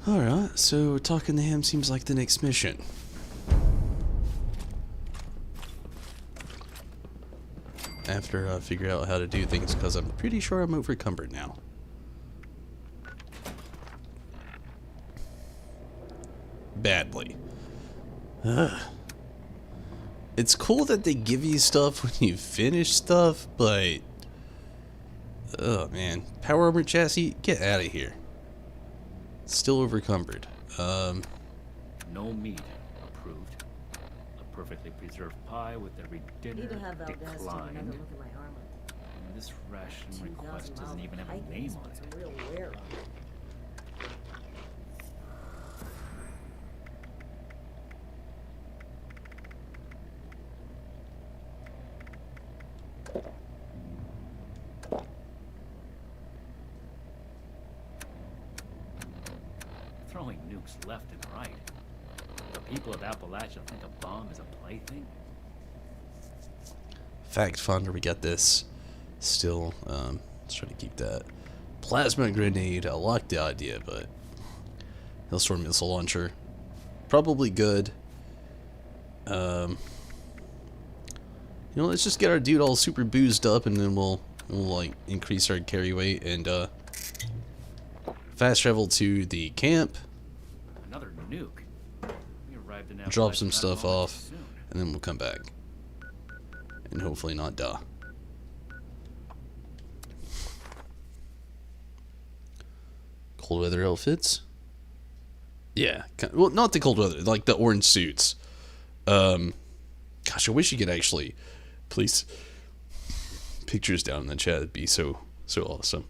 Alright, so talking to him seems like the next mission. After I figure out how to do things, because I'm pretty sure I'm overcumbered now. Badly. Ugh. It's cool that they give you stuff when you finish stuff, but... Oh man. Power armor chassis, get out of here. Still overcumbered. No meat approved. A perfectly preserved pie with every dinner Need to have Valdez take another declined. look at my armor. And this ration 2,000 request miles doesn't even have a hiking name has on put it. some real wear on it. Throwing nukes left and right. The people of Appalachia think a bomb is a plaything? Fact Finder, we got this. Still, let's try to keep that. Plasma grenade, I like the idea, but Hailstorm missile launcher, probably good. You know, let's just get our dude all super boozed up, and then we'll like increase our carry weight and fast travel to the camp, Another nuke. We arrived in drop Appalachia some not stuff long off, too soon. and then we'll come back and hopefully not die. Cold weather outfits. Yeah, well, not the cold weather, like the orange suits. Gosh, I wish you could actually place pictures down in the chat. It'd be so awesome.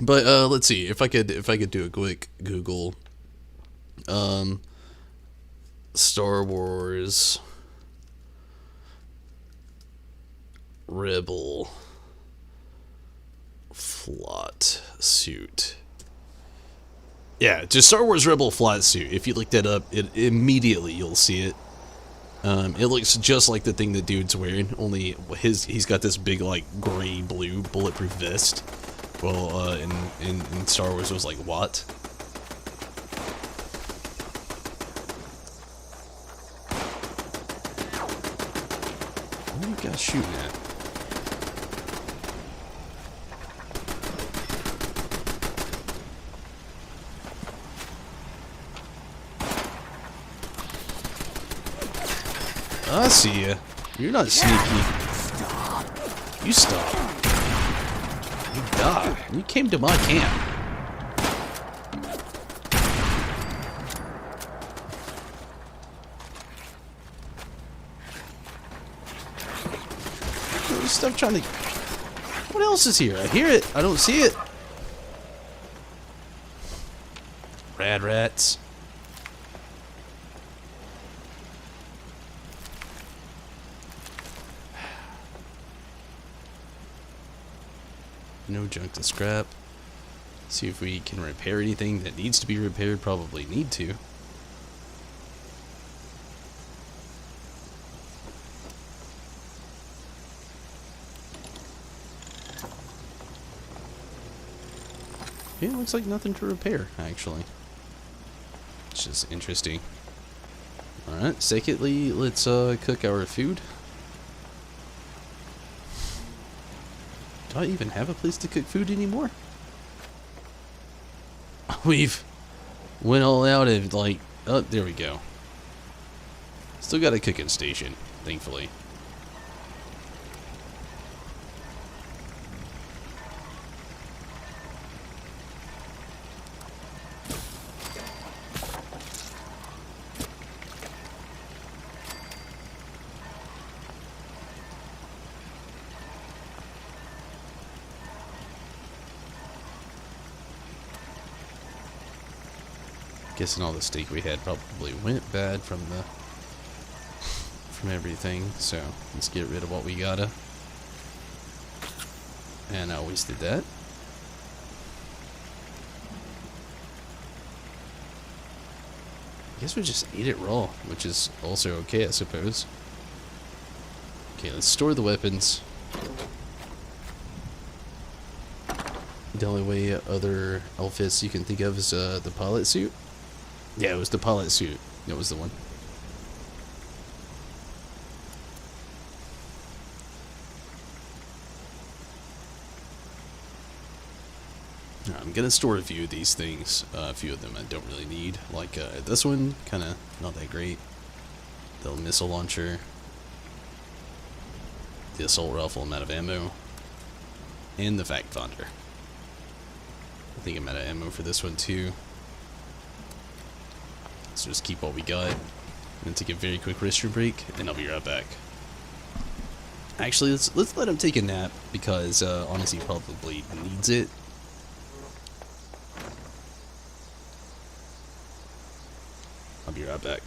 But let's see if I could do a quick Google. Star Wars Rebel flat suit. Yeah, just Star Wars Rebel flat suit. If you look that up, it immediately you'll see it. It looks just like the thing the dude's wearing, only he's got this big like gray blue bulletproof vest. Well, in Star Wars it was like what? What are you guys shooting at? I see ya. You're not sneaky. You stop. You die. You came to my camp. Stop trying to... What else is here? I hear it. I don't see it. Rad rats. No junk to scrap. See if we can repair anything that needs to be repaired. Probably need to. Yeah, looks like nothing to repair, actually. Which is interesting. Alright, secondly, let's cook our food. Do I even have a place to cook food anymore? We've went all out of, like, oh, there we go. Still got a cooking station, thankfully. Guessing all the steak we had probably went bad from everything, so let's get rid of what we gotta. And I wasted that. I guess we just eat it raw, which is also okay, I suppose. Okay, let's store the weapons. The only way other outfits you can think of is the pilot suit. Yeah, it was the pilot suit. That was the one. I'm gonna store a few of these things. A few of them I don't really need. Like this one, kind of not that great. The missile launcher. The assault rifle, I'm out of ammo. And the fact finder. I think I'm out of ammo for this one too. Let's just keep what we got. And take a very quick restroom break, and I'll be right back. Actually, let's let him take a nap, because honestly, he probably needs it. I'll be right back.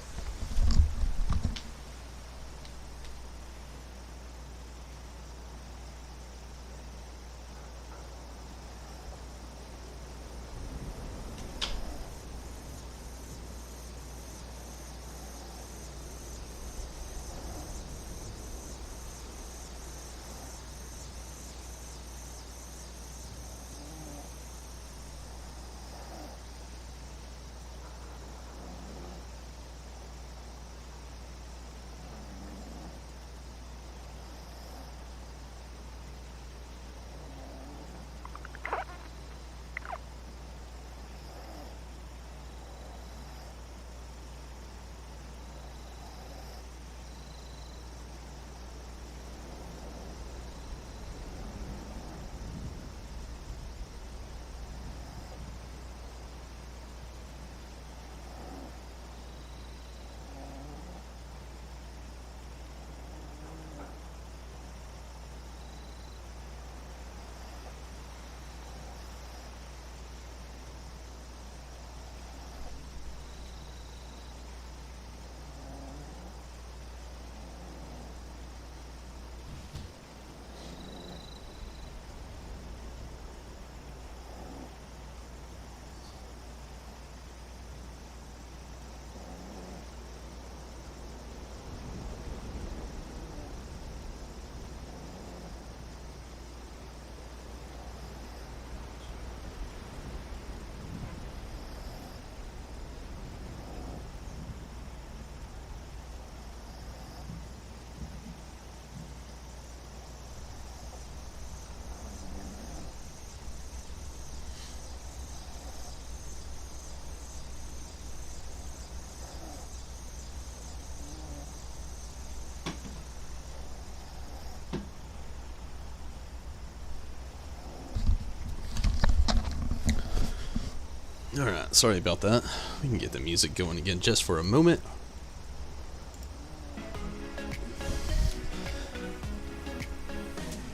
Alright, sorry about that. We can get the music going again just for a moment.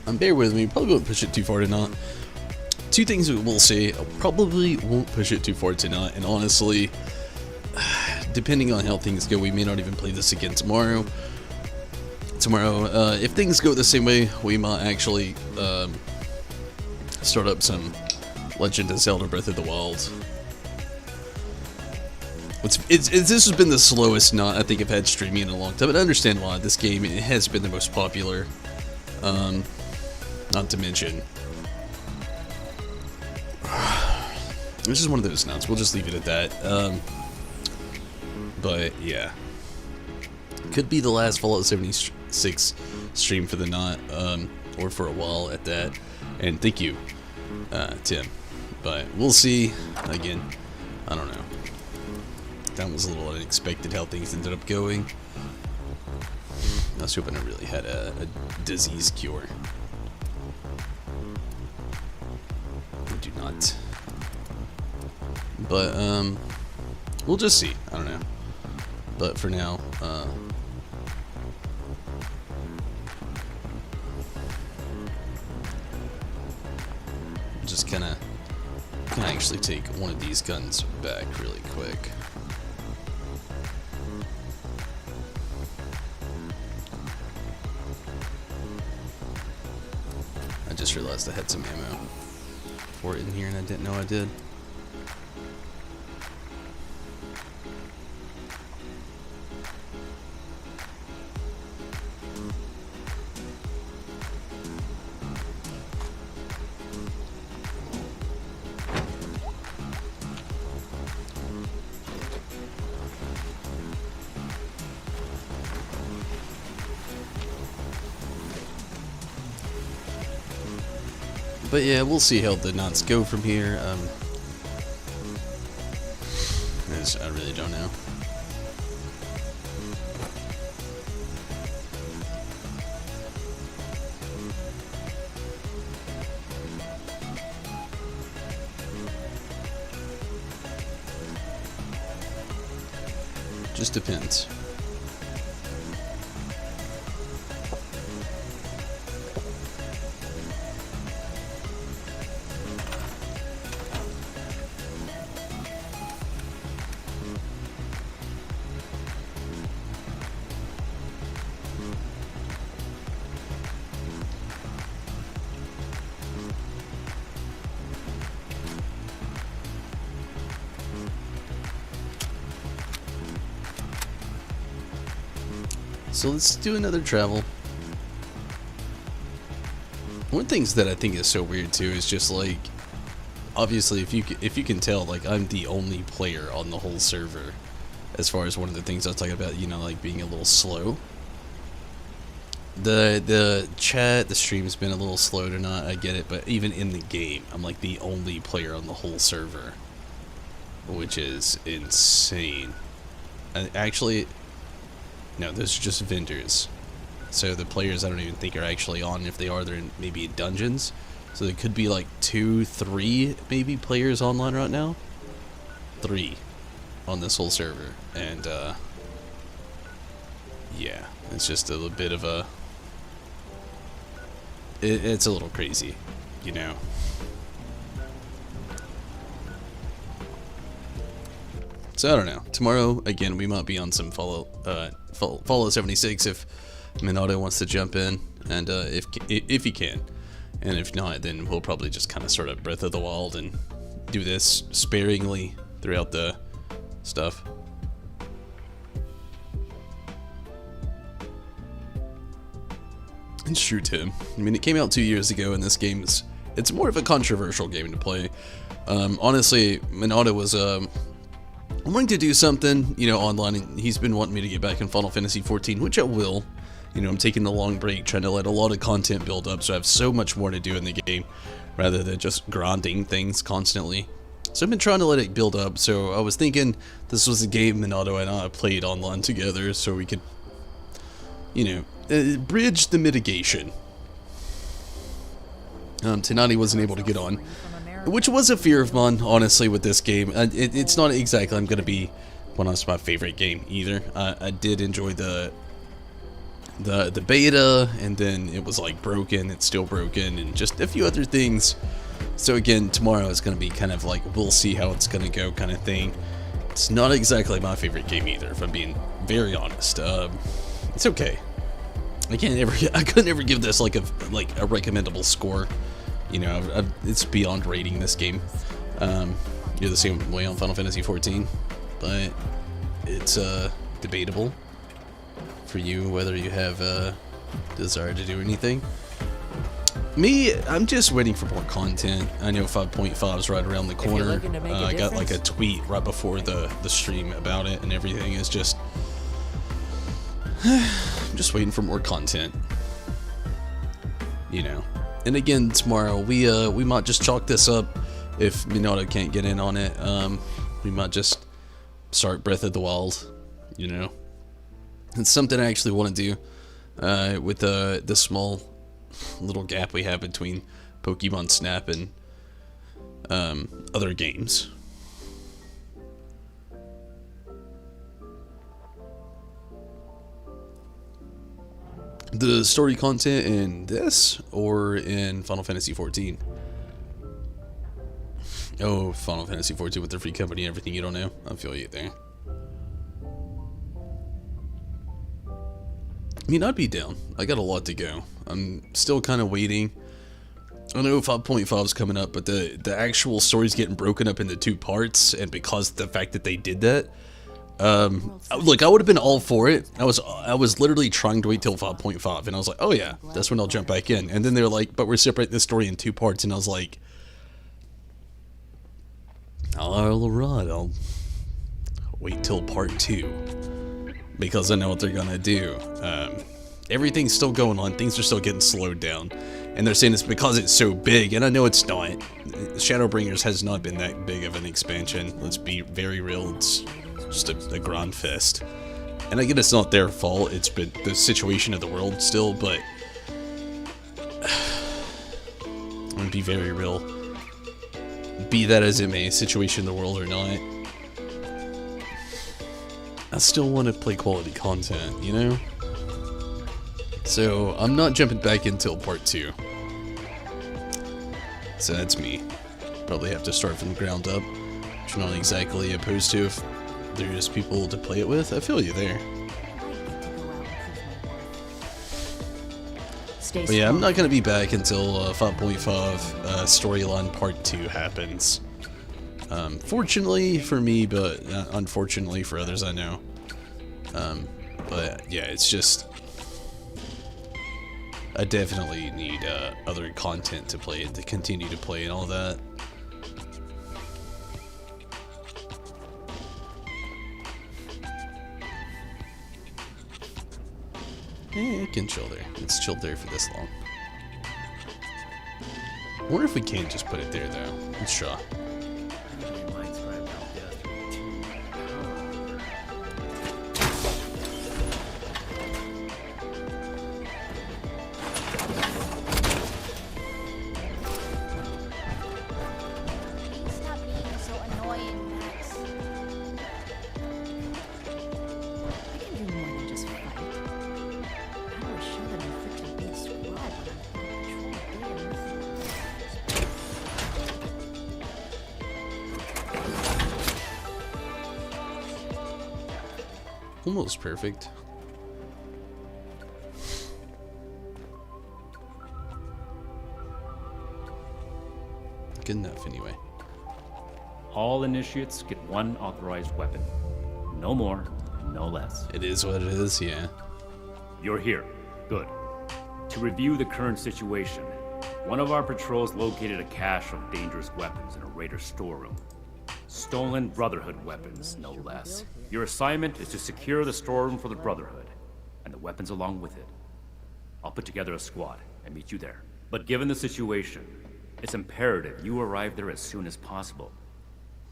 Bear with me, probably won't push it too far tonight. Two things we will say, I probably won't push it too far tonight, and honestly, depending on how things go, we may not even play this again tomorrow. If things go the same way, we might actually start up some Legend of Zelda Breath of the Wild. This has been the slowest I think I've had streaming in a long time, but I understand why. This game, it has been the most popular. Not to mention, this is one of those nuts. We'll just leave it at that. But yeah, could be the last Fallout 76 stream for the knot, or for a while at that. And thank you, Tim. But we'll see. Again, I don't know. That was a little unexpected how things ended up going. I was hoping I really had a disease cure. I do not. But, we'll just see. I don't know. But for now, just kinda can actually take one of these guns back really quick. I just realized I had some ammo for it in here and I didn't know I did. But yeah, we'll see how the knots go from here. I really don't know. Just depends. So let's do another travel. One of the things that I think is so weird too is just like, obviously if you can tell, like I'm the only player on the whole server. As far as one of the things I was talking about, you know, like being a little slow. The chat, the stream's been a little slow tonight, I get it, but even in the game, I'm like the only player on the whole server, which is insane. And actually, no, those are just vendors. So the players I don't even think are actually on. If they are, they're in maybe in dungeons. So there could be like 2, 3 maybe players online right now. 3 on this whole server. And yeah, it's just a little bit of a... It's a little crazy, you know. So I don't know. Tomorrow, again, we might be on some Fallout 76 if Minato wants to jump in, and if he can, and if not, then we'll probably just kind of sort of Breath of the Wild and do this sparingly throughout the stuff. And shoot him. I mean, it came out 2 years ago, and this game it's more of a controversial game to play. Honestly, Minato was wanting to do something, you know, online, and he's been wanting me to get back in Final Fantasy XIV, which I will. You know, I'm taking the long break, trying to let a lot of content build up, so I have so much more to do in the game, rather than just grinding things constantly. So I've been trying to let it build up, so I was thinking this was a game Minato and I played online together, so we could, you know, bridge the mitigation. Tenani wasn't able to get on, which was a fear of mine, honestly, with this game. It's not exactly I'm going to be one of my favorite game either. I did enjoy the beta, and then it was like broken, it's still broken, and just a few other things. So again, tomorrow is going to be kind of like, we'll see how it's going to go kind of thing. It's not exactly my favorite game either, if I'm being very honest. It's okay. I couldn't ever give this like a recommendable score. You know, it's beyond rating this game. You're the same way on Final Fantasy XIV, but it's debatable for you whether you have a desire to do anything. Me, I'm just waiting for more content. I know 5.5 is right around the corner. I got like a tweet right before the stream about it, and everything is just I'm just waiting for more content, you know. And again, tomorrow we might just chalk this up if Minota can't get in on it. We might just start Breath of the Wild, you know. It's something I actually want to do with the small little gap we have between Pokemon Snap and other games. The story content in this or in Final Fantasy XIV? Oh, Final Fantasy XIV with the free company and everything, you don't know? I feel you there. I mean, I'd be down. I got a lot to go. I'm still kind of waiting. I know 5.5 is coming up, but the actual story's getting broken up into 2 parts, and because of the fact that they did that, look, I would have been all for it. I was literally trying to wait till 5.5, and I was like, oh yeah, that's when I'll jump back in. And then they're like, but we're separating this story in 2 parts, and I was like, alright, I'll wait till part 2, because I know what they're gonna do. Everything's still going on, things are still getting slowed down, and they're saying it's because it's so big, and I know it's not. Shadowbringers has not been that big of an expansion, let's be very real. It's just a grind fest. And I get it's not their fault, it's been the situation of the world still, but I'm gonna be very real. Be that as it may, situation of the world or not, I still want to play quality content, you know? So I'm not jumping back until part 2. So that's me. Probably have to start from the ground up, which I'm not exactly opposed to if there's people to play it with. I feel you there. But yeah, I'm not going to be back until 5.5 storyline part 2 happens. Fortunately for me, but unfortunately for others I know. But yeah, it's just I definitely need other content to play, to continue to play and all that. I can chill there. It's chilled there for this long. I wonder if we can just put it there though. Let's try. Almost perfect. Good enough anyway. All initiates get 1 authorized weapon. No more, no less. It is what it is, yeah. You're here. Good. To review the current situation, one of our patrols located a cache of dangerous weapons in a raider storeroom. Stolen Brotherhood weapons, no less. Your assignment is to secure the storeroom for the Brotherhood, and the weapons along with it. I'll put together a squad and meet you there. But given the situation, it's imperative you arrive there as soon as possible.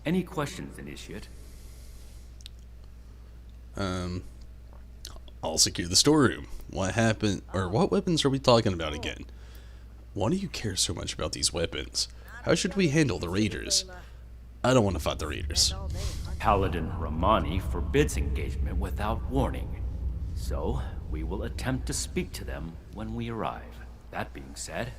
Any questions, Initiate? I'll secure the storeroom. What happened, or what weapons are we talking about again? Why do you care so much about these weapons? How should we handle the raiders? I don't want to fight the raiders. Paladin Romani forbids engagement without warning. So, we will attempt to speak to them when we arrive. That being said,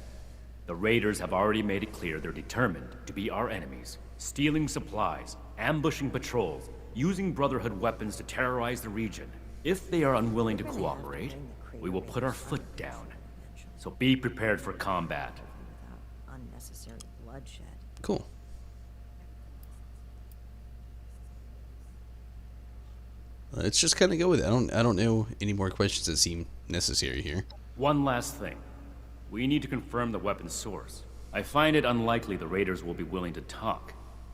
the raiders have already made it clear they're determined to be our enemies, stealing supplies, ambushing patrols, using Brotherhood weapons to terrorize the region. If they are unwilling to cooperate, we will put our foot down. So be prepared for combat. bloodshed. Cool. Let's just kind of go with it. I don't know any more questions that seem necessary here. One last thing. We need to confirm the weapon's source. I find it unlikely the raiders will be willing to talk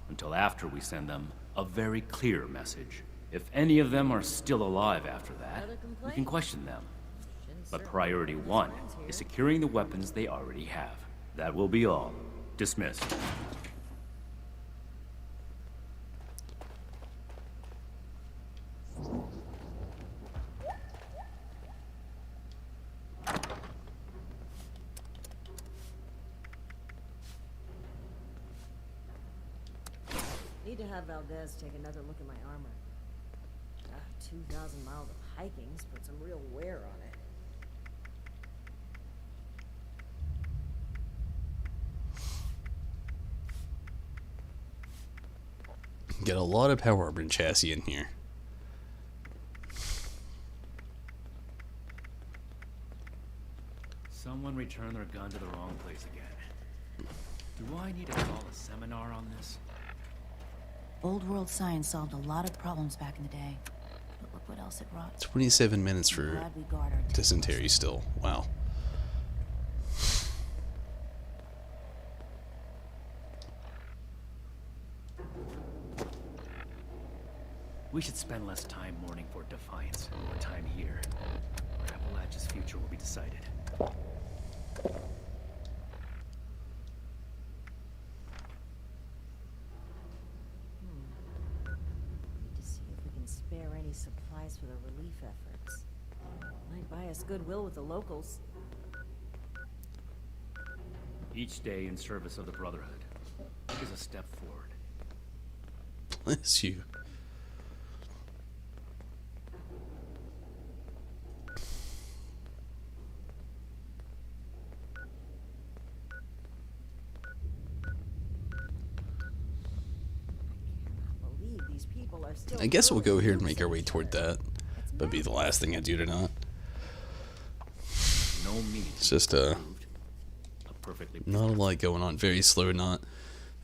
until after we send them a very clear message. If any of them are still alive after that, we can question them. But priority one is securing the weapons they already have. That will be all. Dismissed. Need to have Valdez take another look at my armor. 2,000 miles of hiking's put some real wear on it. Got a lot of power armor and chassis in here. Someone returned their gun to the wrong place again. Do I need to call a seminar on this? Old world science solved a lot of problems back in the day. But look what else it brought. 27 minutes for Glad we guard our dysentery still. Wow. We should spend less time mourning for Defiance and more time here. Where Appalachia's future will be decided. Need to see if we can spare any supplies for the relief efforts. Might buy us goodwill with the locals. Each day in service of the Brotherhood is a step forward. Bless you. I guess we'll go here and make our way toward that. But be the last thing I do tonight. No meat. It's just not a lot going on. Very slow not.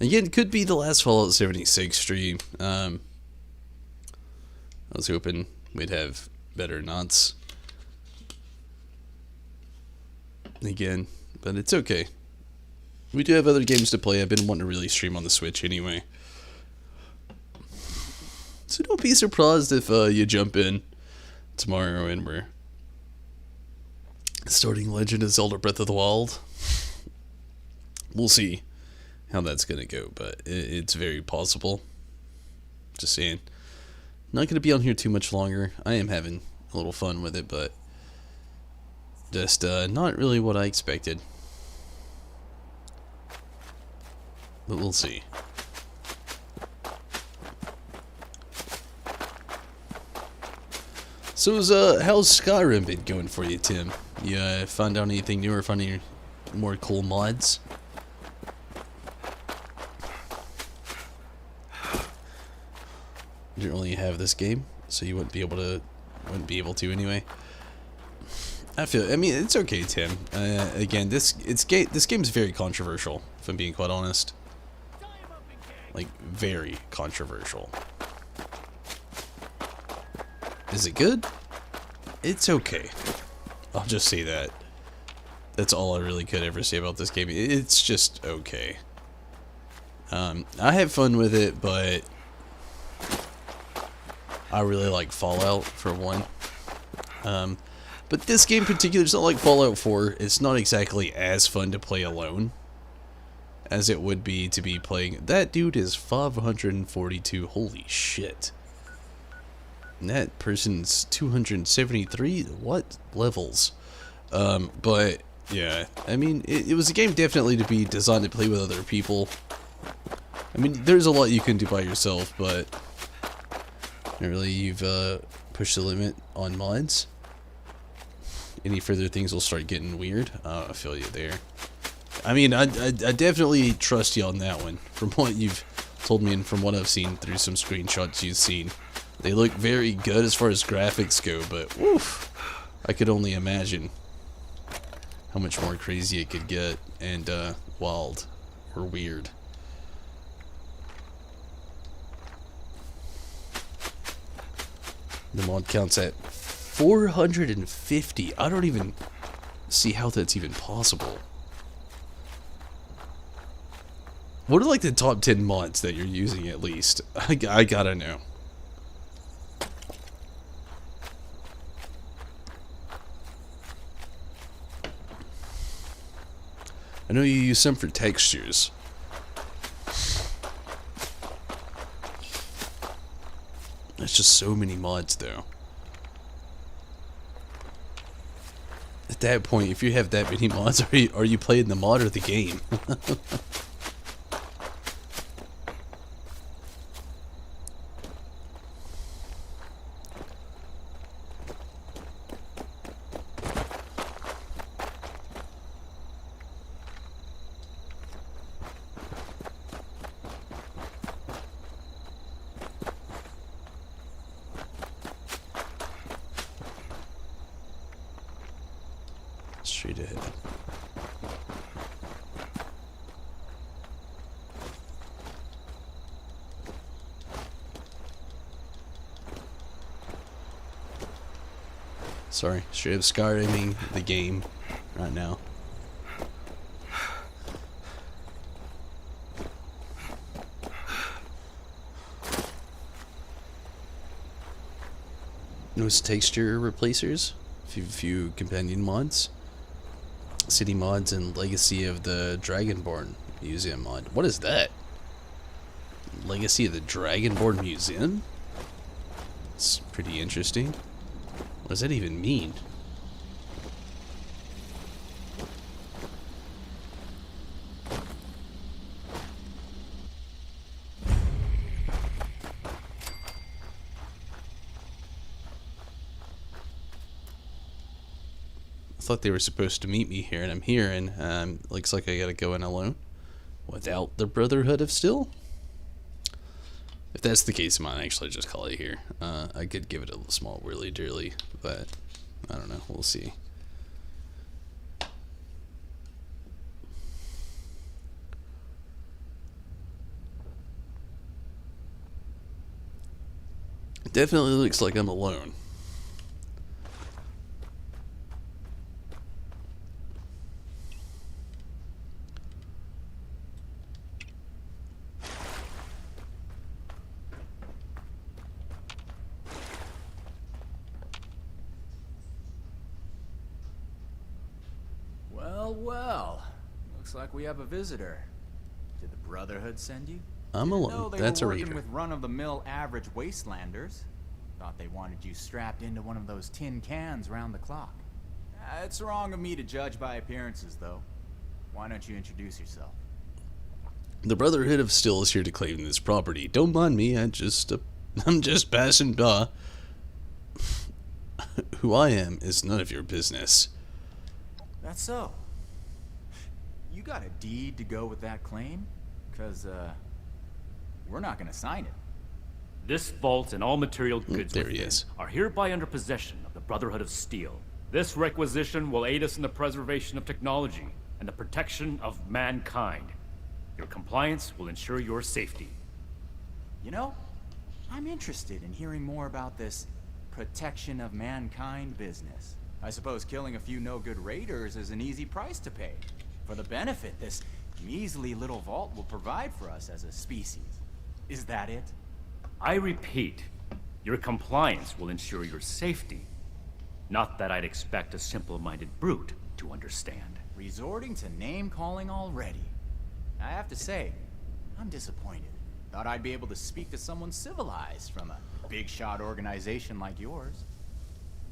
Again, it could be the last Fallout 76 stream. I was hoping we'd have better knots. Again, but it's okay. We do have other games to play. I've been wanting to really stream on the Switch anyway. So don't be surprised if you jump in tomorrow and we're starting Legend of Zelda Breath of the Wild. We'll see how that's going to go, but it's very possible. Just saying. Not going to be on here too much longer. I am having a little fun with it, but just not really what I expected. But we'll see. So how's Skyrim been going for you, Tim? You found out anything new or found any more cool mods? Didn't really have this game, so you wouldn't be able to anyway. I mean, it's okay, Tim. Again, this game's very controversial, if I'm being quite honest. Like, very controversial. Is it good? It's okay. I'll just say that. That's all I really could ever say about this game. It's just okay. I have fun with it, but I really like Fallout, for one. But this game in particular is not like Fallout 4. It's not exactly as fun to play alone as it would be to be playing. That dude is 542. Holy shit. And that person's 273. What levels? But yeah, I mean, it was a game definitely to be designed to play with other people. I mean, there's a lot you can do by yourself, but really, you've pushed the limit on mods. Any further things will start getting weird. I feel you there. I mean, I definitely trust you on that one. From what you've told me and from what I've seen through some screenshots you've seen. They look very good as far as graphics go, but woof, I could only imagine how much more crazy it could get and wild or weird. The mod count's at 450. I don't even see how that's even possible. What are like the top 10 mods that you're using at least? I gotta know. I know you use some for textures. There's just so many mods though. At that point, if you have that many mods, are you playing the mod or the game? Straight ahead. Sorry, straight up Skyriming the game right now. Those texture replacers, few companion mods. City mods and Legacy of the Dragonborn Museum mod. What is that? Legacy of the Dragonborn Museum? It's pretty interesting. What does that even mean? I thought they were supposed to meet me here, and I'm here, and looks like I gotta go in alone without the Brotherhood of Steel. If that's the case, I might actually just call it here. I could give it a small whirly dirly, but I don't know. We'll see. It definitely looks like I'm alone. Well, looks like we have a visitor. Did the Brotherhood send you? I'm alone. No, they That's a were working raider. with run-of-the-mill average wastelanders. Thought they wanted you strapped into one of those tin cans round the clock. It's wrong of me to judge by appearances, though. Why don't you introduce yourself? The Brotherhood of Steel is here to claim this property. Don't mind me. I'm just passing by. Who I am is none of your business. That's so. You got a deed to go with that claim? 'Cause, we're not gonna sign it. This vault and all material goods there he within is. are hereby under possession of the Brotherhood of Steel. This requisition will aid us in the preservation of technology and the protection of mankind. Your compliance will ensure your safety. You know, I'm interested in hearing more about this protection of mankind business. I suppose killing a few no-good raiders is an easy price to pay for the benefit this measly little vault will provide for us as a species. Is that it? I repeat, your compliance will ensure your safety. Not that I'd expect a simple-minded brute to understand. Resorting to name-calling already. I have to say, I'm disappointed. Thought I'd be able to speak to someone civilized from a big-shot organization like yours.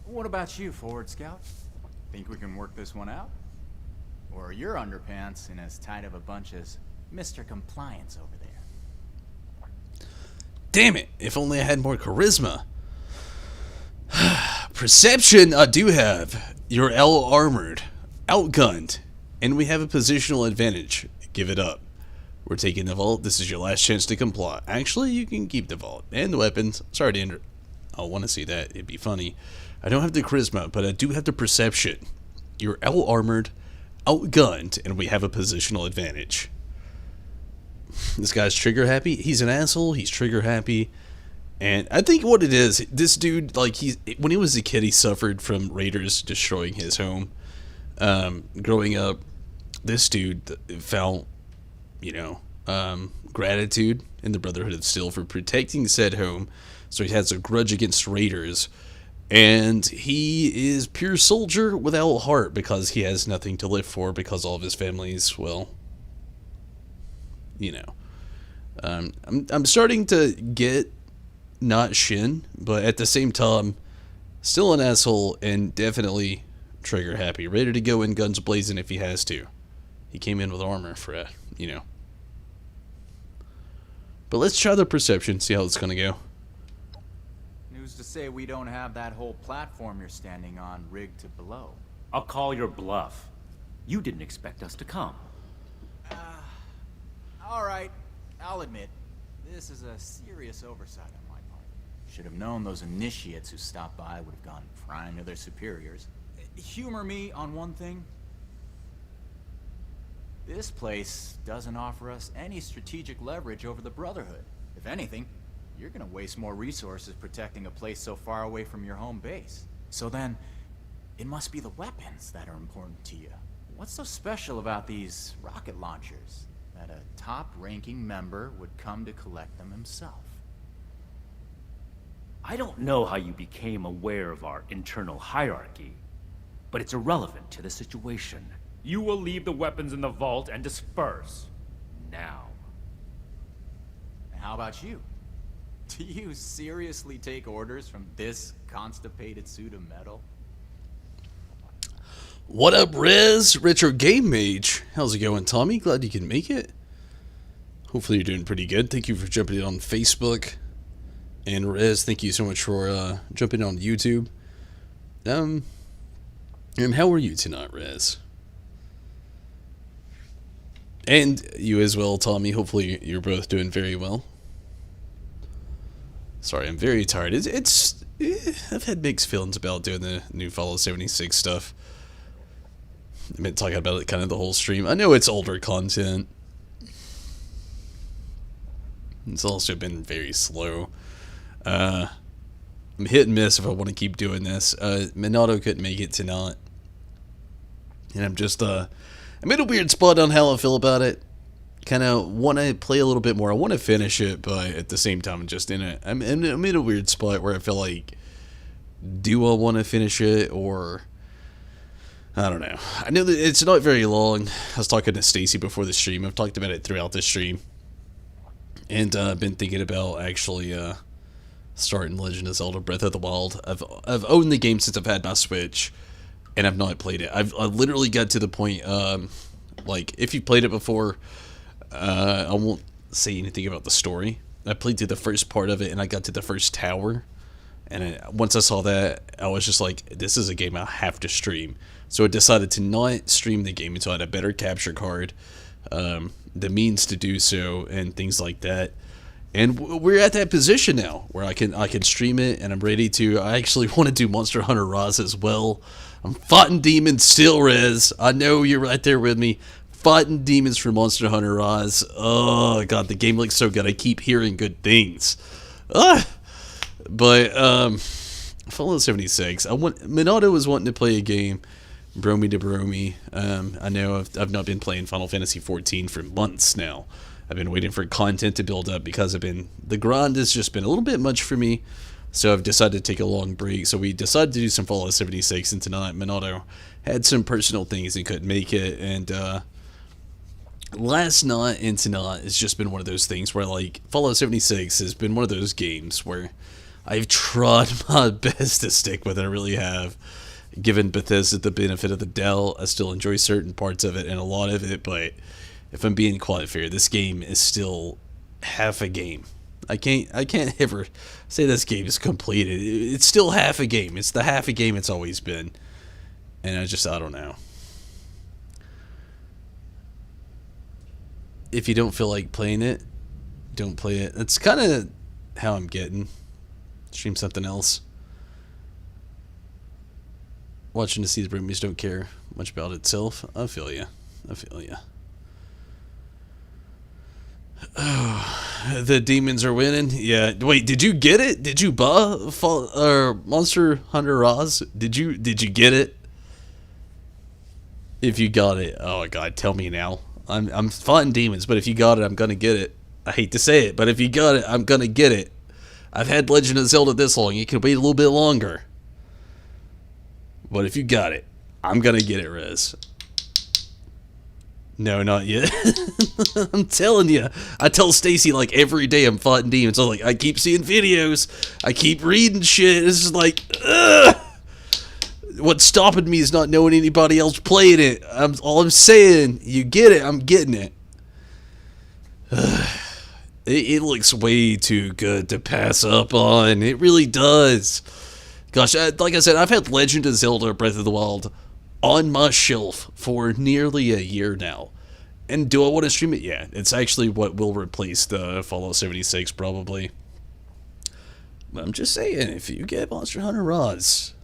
What about you, Forward Scout? Think we can work this one out? Or are your underpants in as tight of a bunch as Mr. Compliance over there? Damn it! If only I had more charisma. Perception I do have. You're L-armored, outgunned, and we have a positional advantage. Give it up. We're taking the vault. This is your last chance to comply. Actually, you can keep the vault and the weapons. Sorry to enter. I want to see that. It'd be funny. I don't have the charisma, but I do have the perception. You're L-armored, outgunned, and we have a positional advantage. this guy's trigger happy. He's an asshole. He's trigger happy. And I think what it is, this dude, like, when he was a kid, he suffered from raiders destroying his home. Growing up, this dude felt, gratitude in the Brotherhood of Steel for protecting said home. So he has a grudge against raiders. And he is pure soldier without heart because he has nothing to live for because all of his family's, well, I'm starting to get not Shin, but at the same time, still an asshole and definitely trigger happy, ready to go in guns blazing if he has to. He came in with armor for But let's try the perception, see how it's gonna go. Who's to say we don't have that whole platform you're standing on rigged to blow? I'll call your bluff. You didn't expect us to come. Alright, I'll admit, this is a serious oversight on my part. Should have known those initiates who stopped by would have gone prying to their superiors. Humor me on one thing. This place doesn't offer us any strategic leverage over the Brotherhood. If anything, you're gonna waste more resources protecting a place so far away from your home base. So then, it must be the weapons that are important to you. What's so special about these rocket launchers that a top-ranking member would come to collect them himself? I don't know how you became aware of our internal hierarchy, but it's irrelevant to the situation. You will leave the weapons in the vault and disperse. Now. How about you? Do you seriously take orders from this constipated suit of metal? What up, Rez? Retro Game Mage. How's it going, Tommy? Glad you can make it. Hopefully you're doing pretty good. Thank you for jumping in on Facebook. And Rez, thank you so much for jumping on YouTube. And how are you tonight, Rez? And you as well, Tommy. Hopefully you're both doing very well. Sorry, I'm very tired. I've had mixed feelings about doing the new Fallout 76 stuff. I've been talking about it kind of the whole stream. I know it's older content. It's also been very slow. I'm hit and miss if I want to keep doing this. Minato couldn't make it tonight. And I'm in a weird spot on how I feel about it. Kind of want to play a little bit more. I want to finish it, but at the same time, I'm in a weird spot where I feel like, do I want to finish it, or I don't know. I know that it's not very long. I was talking to Stacy before the stream. I've talked about it throughout the stream, and I've been thinking about actually starting Legend of Zelda: Breath of the Wild. I've owned the game since I've had my Switch, and I've not played it. I've literally got to the point, like, if you played it before, I won't say anything about the story. I played through the first part of it, and I got to the first tower, and once I saw that, I was just like, this is a game I have to stream. So I decided to not stream the game until I had a better capture card, the means to do so, and things like that. And we're at that position now where I can stream it, and I'm ready to. I actually want to do Monster Hunter Rise as well. I'm fighting demons still, Rez. I know you're right there with me. Fighting demons for Monster Hunter Rise. Oh god, the game looks so good. I keep hearing good things. But Fallout 76. Minato was wanting to play a game. Bromy to Bromy. I know I've not been playing Final Fantasy 14 for months now. I've been waiting for content to build up because the grind has just been a little bit much for me. So I've decided to take a long break. So we decided to do some Fallout 76, and tonight Minato had some personal things and couldn't make it. And last night and tonight has just been one of those things where, like, Fallout 76 has been one of those games where I've tried my best to stick with it. I really have. Given Bethesda the benefit of the doubt, I still enjoy certain parts of it and a lot of it, but if I'm being quite fair, this game is still half a game. I can't ever say this game is completed. It's still half a game. It's the half a game it's always been. And I don't know. If you don't feel like playing it, don't play it. That's kind of how I'm getting. Stream something else. Watching to see the Broomies don't care much about itself. I feel ya. The demons are winning. Yeah. Wait, did you get it? Did you buy Monster Hunter Rise? Did you get it? If you got it, oh my god, tell me now. I'm fighting demons, but if you got it, I'm gonna get it. I hate to say it, but if you got it, I'm gonna get it. I've had Legend of Zelda this long. You can wait a little bit longer. But if you got it, I'm gonna get it, Rez. No, not yet. I'm telling you. I tell Stacy like every day I'm fighting demons. I'm like, I keep seeing videos. I keep reading shit. It's just like, ugh. What's stopping me is not knowing anybody else playing it. All I'm saying, you get it, I'm getting it. It looks way too good to pass up on. It really does. Gosh, like I said, I've had Legend of Zelda Breath of the Wild on my shelf for nearly a year now. And do I want to stream it? Yeah, it's actually what will replace the Fallout 76 probably. But I'm just saying, if you get Monster Hunter Rise,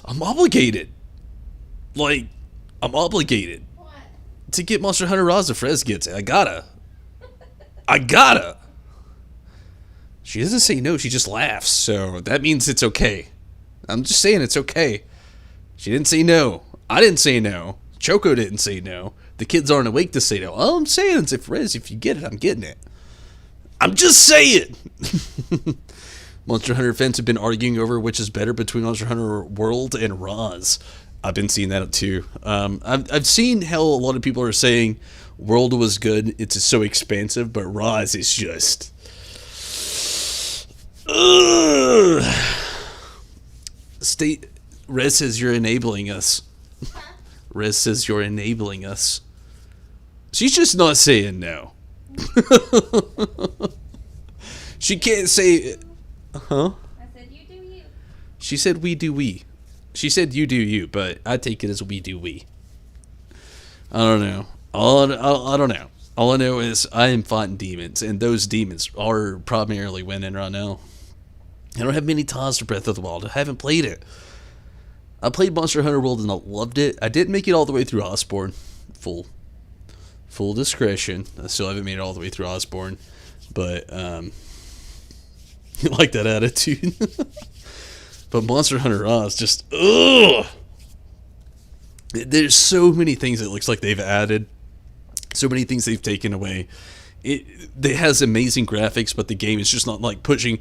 I'm obligated. Like, I'm obligated to get Monster Hunter Rise if Rez gets it. I gotta. She doesn't say no, she just laughs, so that means it's okay. I'm just saying it's okay. She didn't say no. I didn't say no. Choco didn't say no. The kids aren't awake to say no. All I'm saying is if you get it, I'm getting it. I'm just saying. Monster Hunter fans have been arguing over which is better between Monster Hunter World and Rise. I've been seeing that too. I've seen how a lot of people are saying World was good. It's so expansive, but Rise is just... Rez says you're enabling us. Rez says you're enabling us. She's just not saying no. She can't say... Huh? I said you do you. She said we do we. She said you do you, but I take it as we do we. I don't know. I don't know. All I know is I am fighting demons, and those demons are primarily winning right now. I don't have many ties to Breath of the Wild. I haven't played it. I played Monster Hunter World and I loved it. I didn't make it all the way through Osborne. Full discretion. I still haven't made it all the way through Osborne. But, you like that attitude. But Monster Hunter Rise just, ugh! There's so many things it looks like they've added. So many things they've taken away. It has amazing graphics, but the game is just not like pushing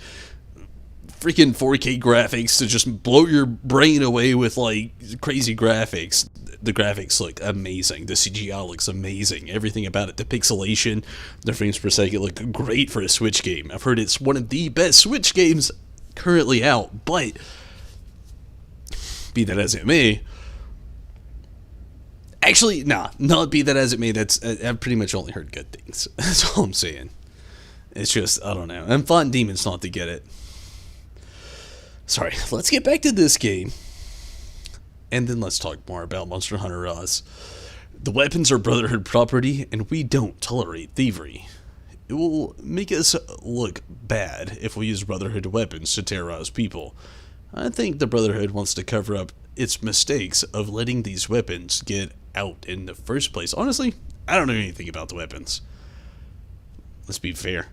freaking 4K graphics to just blow your brain away with like crazy graphics. The graphics look amazing. The CGI looks amazing. Everything about it. The pixelation, the frames per second look great for a Switch game. I've heard it's one of the best Switch games currently out, but be that as it may, actually, not be that as it may, I've pretty much only heard good things. That's all I'm saying. It's just, I don't know. I'm fighting demons not to get it. Sorry, let's get back to this game. And then let's talk more about Monster Hunter Rise. The weapons are Brotherhood property, and we don't tolerate thievery. It will make us look bad if we use Brotherhood weapons to terrorize people. I think the Brotherhood wants to cover up its mistakes of letting these weapons get out in the first place. Honestly, I don't know anything about the weapons. Let's be fair.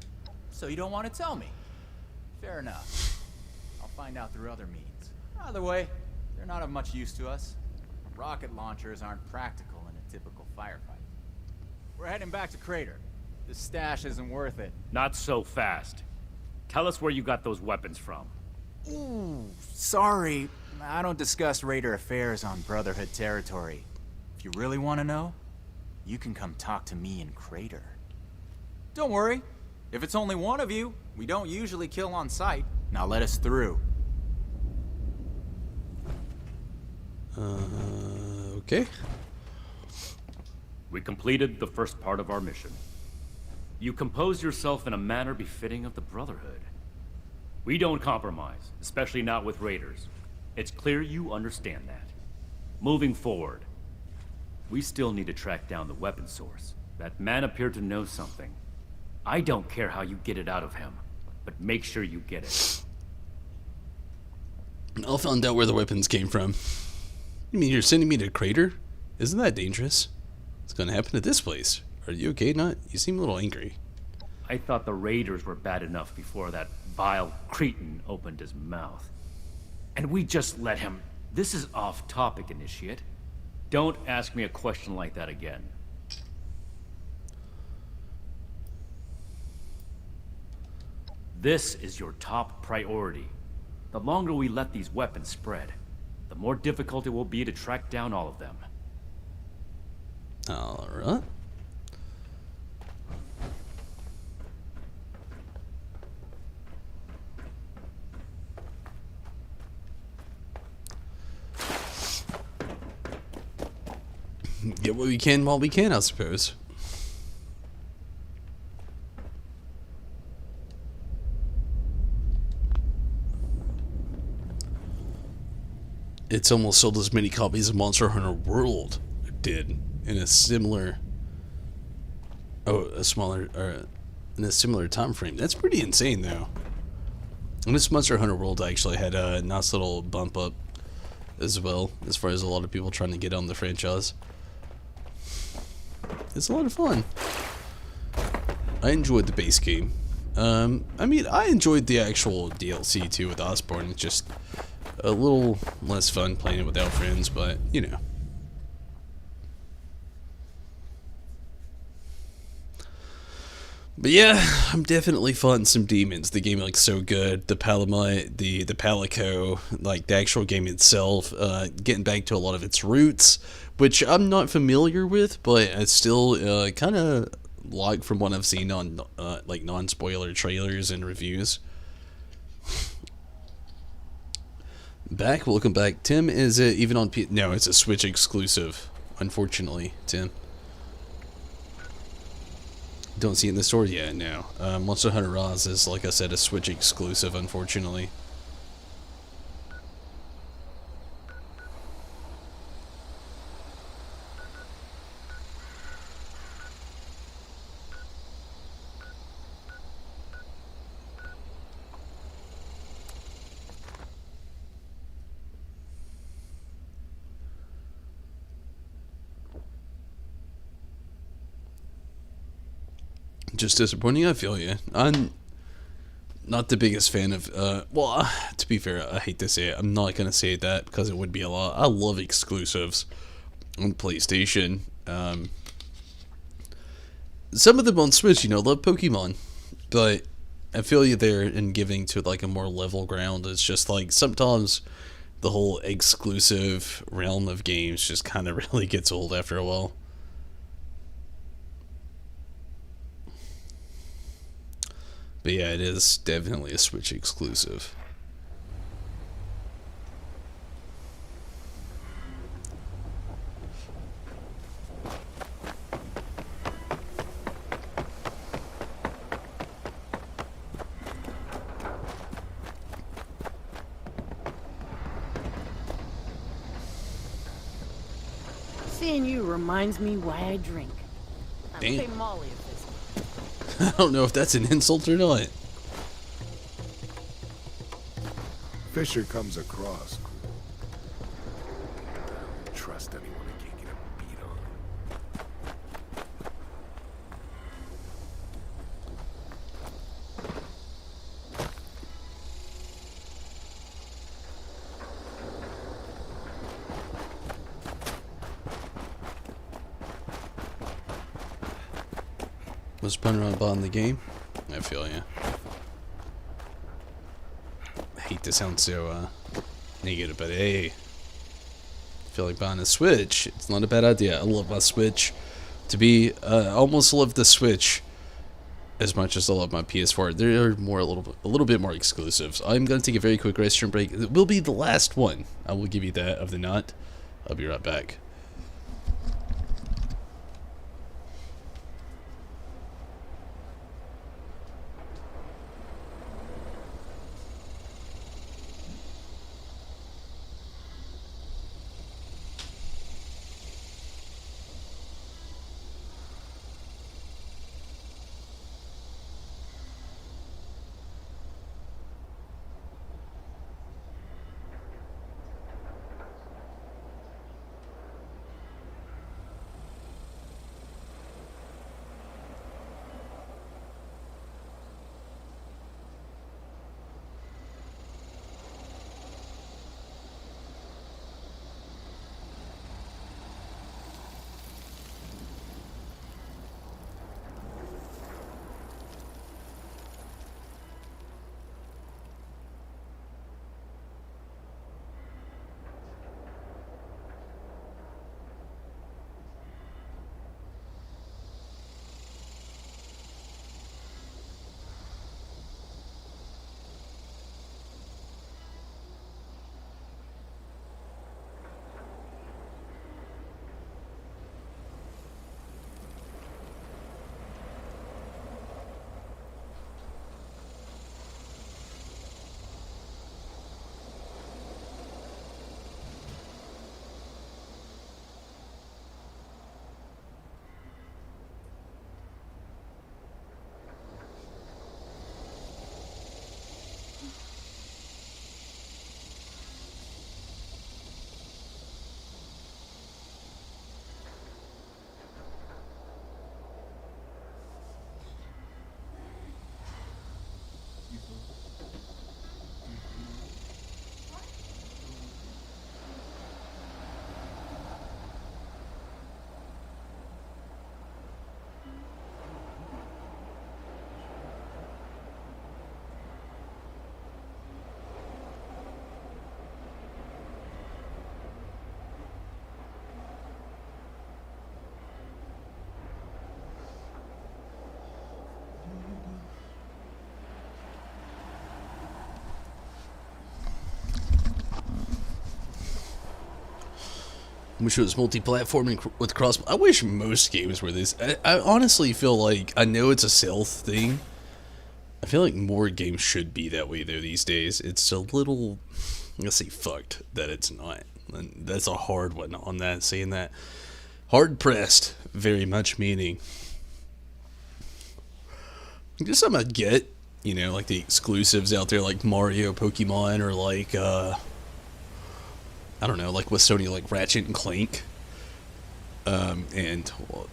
So you don't want to tell me? Fair enough. I'll find out through other means. Either way, they're not of much use to us. Rocket launchers aren't practical in a typical firefight. We're heading back to Crater. This stash isn't worth it. Not so fast. Tell us where you got those weapons from. Ooh, sorry. I don't discuss Raider affairs on Brotherhood territory. If you really want to know, you can come talk to me in Crater. Don't worry. If it's only one of you, we don't usually kill on sight. Now let us through. Okay. We completed the first part of our mission. You composed yourself in a manner befitting of the Brotherhood. We don't compromise, especially not with raiders. It's clear you understand that. Moving forward, we still need to track down the weapon source. That man appeared to know something. I don't care how you get it out of him, but make sure you get it. I'll find out where the weapons came from. You mean you're sending me to Crater? Isn't that dangerous? What's gonna happen to this place? Are you okay, Nut? You seem a little angry. I thought the Raiders were bad enough before that vile cretin opened his mouth. And we just let him... This is off topic, Initiate. Don't ask me a question like that again. This is your top priority. The longer we let these weapons spread, the more difficult it will be to track down all of them. Alright. Get what we can while we can, I suppose. It's almost sold as many copies of Monster Hunter World did in a similar, in a similar time frame. That's pretty insane, though. And this Monster Hunter World actually had a nice little bump up as well, as far as a lot of people trying to get on the franchise. It's a lot of fun. I enjoyed the base game. I mean, I enjoyed the actual DLC too with Osborn. It's just a little less fun playing it without friends, but you know. But yeah, I'm definitely fighting some demons. The game looks so good. The Palamite, the Palico, like the actual game itself, getting back to a lot of its roots, which I'm not familiar with, but I still kind of like from what I've seen on like non-spoiler trailers and reviews. Welcome back. Tim, is it even on No, it's a Switch exclusive, unfortunately, Tim. Don't see it in the store yet, no. Monster Hunter Rise is, like I said, a Switch exclusive, unfortunately. Just disappointing, I feel you. I'm not the biggest fan of, well, to be fair, I hate to say it, I'm not going to say that because it would be a lot. I love exclusives on PlayStation. Some of them on Switch, you know, love Pokemon, but I feel you there in giving to like a more level ground. It's just like sometimes the whole exclusive realm of games just kind of really gets old after a while. But yeah, it is definitely a Switch exclusive. Seeing you reminds me why I drink. I'm Damn. pay Molly a visit. I don't know if that's an insult or not. Fisher comes across cool. I don't trust anyone I can't get a beat on. Was punting around bottom the game? I feel ya. I hate to sound so negative, but hey, I feel like buying a Switch. It's not a bad idea. I love my Switch. I almost love the Switch as much as I love my PS4. There are a little bit more exclusives. I'm gonna take a very quick restroom break. It will be the last one. I will give you that of the night. I'll be right back. wish it was multi-platform and with cross. I wish most games were this. I honestly feel like, I know it's a sales thing. I feel like more games should be that way though these days. It's a little, let's say, fucked that it's not. And that's a hard one on that, saying that. Hard pressed, very much meaning. Just something I get, you know, like the exclusives out there like Mario, Pokemon, or like, I don't know, like with Sony, like Ratchet and Clank. And, well,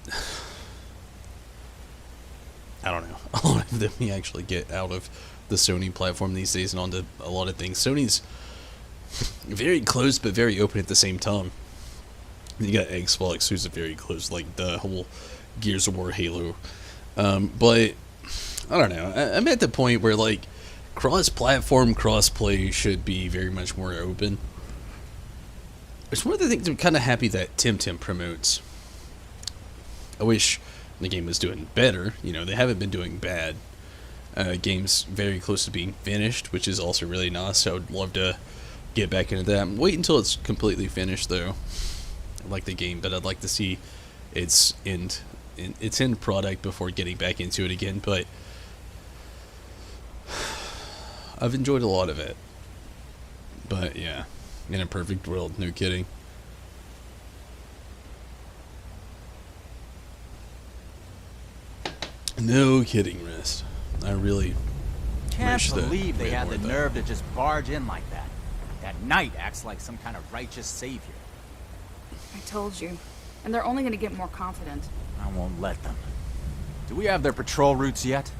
I don't know. A lot of them you actually get out of the Sony platform these days and onto a lot of things. Sony's very close but very open at the same time. You got Xbox, who's a very close, like the whole Gears of War, Halo. But, I don't know. I'm at the point where, like, cross-platform, cross-play should be very much more open. It's one of the things I'm kind of happy that Temtem promotes. I wish the game was doing better. You know, they haven't been doing bad. Game's very close to being finished, which is also really nice. I would love to get back into that. Wait until it's completely finished, though. I like the game, but I'd like to see its end product before getting back into it again. But I've enjoyed a lot of it. But yeah. In a perfect world, no kidding. No kidding, Rest. I really Can't wish that believe they we had more the of that. nerve to just barge in like that. That knight acts like some kind of righteous savior. I told you. And they're only gonna get more confident. I won't let them. Do we have their patrol routes yet?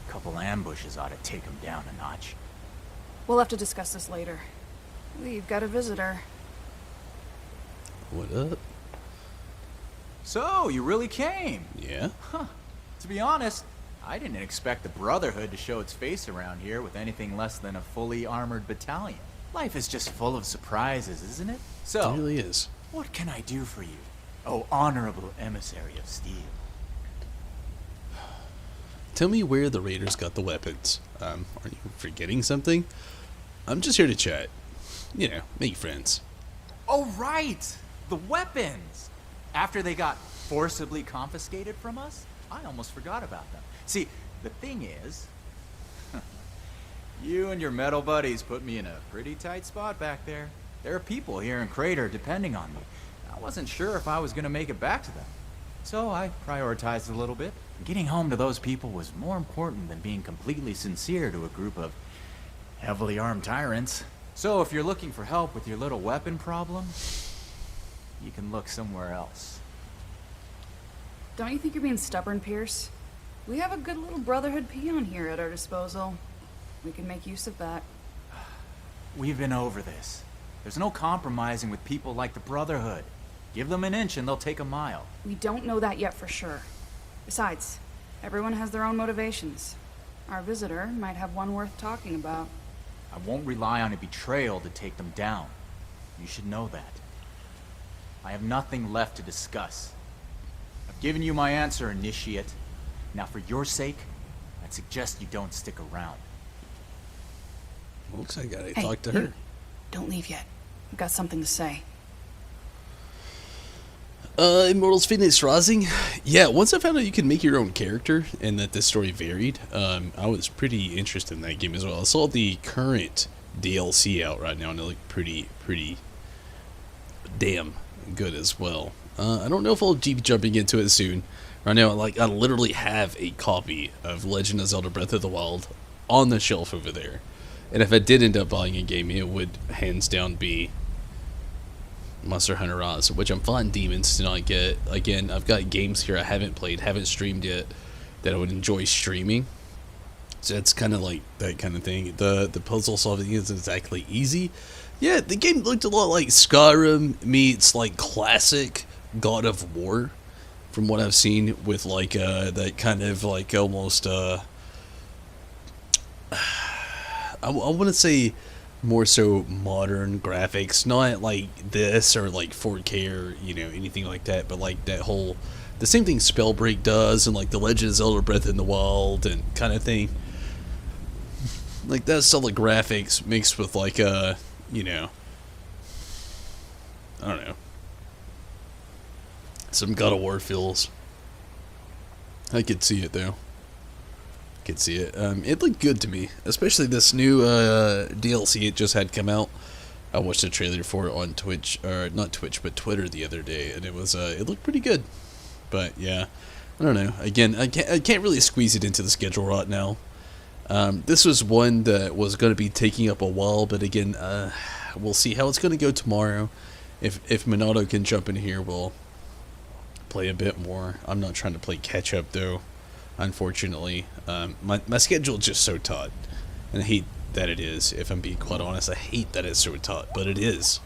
A couple ambushes ought to take them down a notch. We'll have to discuss this later. We've got a visitor. What up? So, you really came? Yeah? Huh. To be honest, I didn't expect the Brotherhood to show its face around here with anything less than a fully armored battalion. Life is just full of surprises, isn't it? So, It really is. what can I do for you? Oh, honorable emissary of steel. Tell me where the Raiders got the weapons. Are you forgetting something? I'm just here to chat. You know, make friends. Oh, right! The weapons! After they got forcibly confiscated from us, I almost forgot about them. See, the thing is, you and your metal buddies put me in a pretty tight spot back there. There are people here in Crater depending on me. I wasn't sure if I was going to make it back to them. So I prioritized a little bit. Getting home to those people was more important than being completely sincere to a group of heavily armed tyrants. So if you're looking for help with your little weapon problem, you can look somewhere else. Don't you think you're being stubborn, Pierce? We have a good little Brotherhood peon here at our disposal. We can make use of that. We've been over this. There's no compromising with people like the Brotherhood. Give them an inch and they'll take a mile. We don't know that yet for sure. Besides, everyone has their own motivations. Our visitor might have one worth talking about. I won't rely on a betrayal to take them down. You should know that. I have nothing left to discuss. I've given you my answer, Initiate. Now for your sake, I'd suggest you don't stick around. Looks like I gotta Hey, talk to you. her. Don't leave yet. I've got something to say. Immortals Phoenix Rising. Yeah, once I found out you can make your own character and that this story varied, I was pretty interested in that game as well. I saw the current DLC out right now and it looked pretty damn good as well. I don't know if I'll be jumping into it soon. Right now, I literally have a copy of Legend of Zelda Breath of the Wild on the shelf over there. And if I did end up buying a game, it would hands down be Monster Hunter Rise, which I'm finding demons to not get. Again, I've got games here I haven't played, haven't streamed yet, that I would enjoy streaming. So it's kind of like that kind of thing. The puzzle solving isn't exactly easy. Yeah, the game looked a lot like Skyrim meets like classic God of War, from what I've seen, with like that kind of like almost I want to say more so modern graphics, not like this or like 4K or anything like that, but like that whole, the same thing Spellbreak does and like the Legend of Zelda Breath in the Wild and kind of thing, like that style of graphics mixed with like I don't know, Some God of War feels. I could see it though. Could see it. It looked good to me, especially this new DLC it just had come out. I watched a trailer for it on Twitch, or not Twitch, but Twitter the other day, and it was it looked pretty good. But yeah, I don't know. Again, I can't really squeeze it into the schedule right now. This was one that was going to be taking up a while, but again, we'll see how it's going to go tomorrow. If Minato can jump in here, we'll play a bit more. I'm not trying to play catch up though, unfortunately. My schedule is just so taut, and I hate that it is. If I'm being quite honest, I hate that it's so taut, but it is.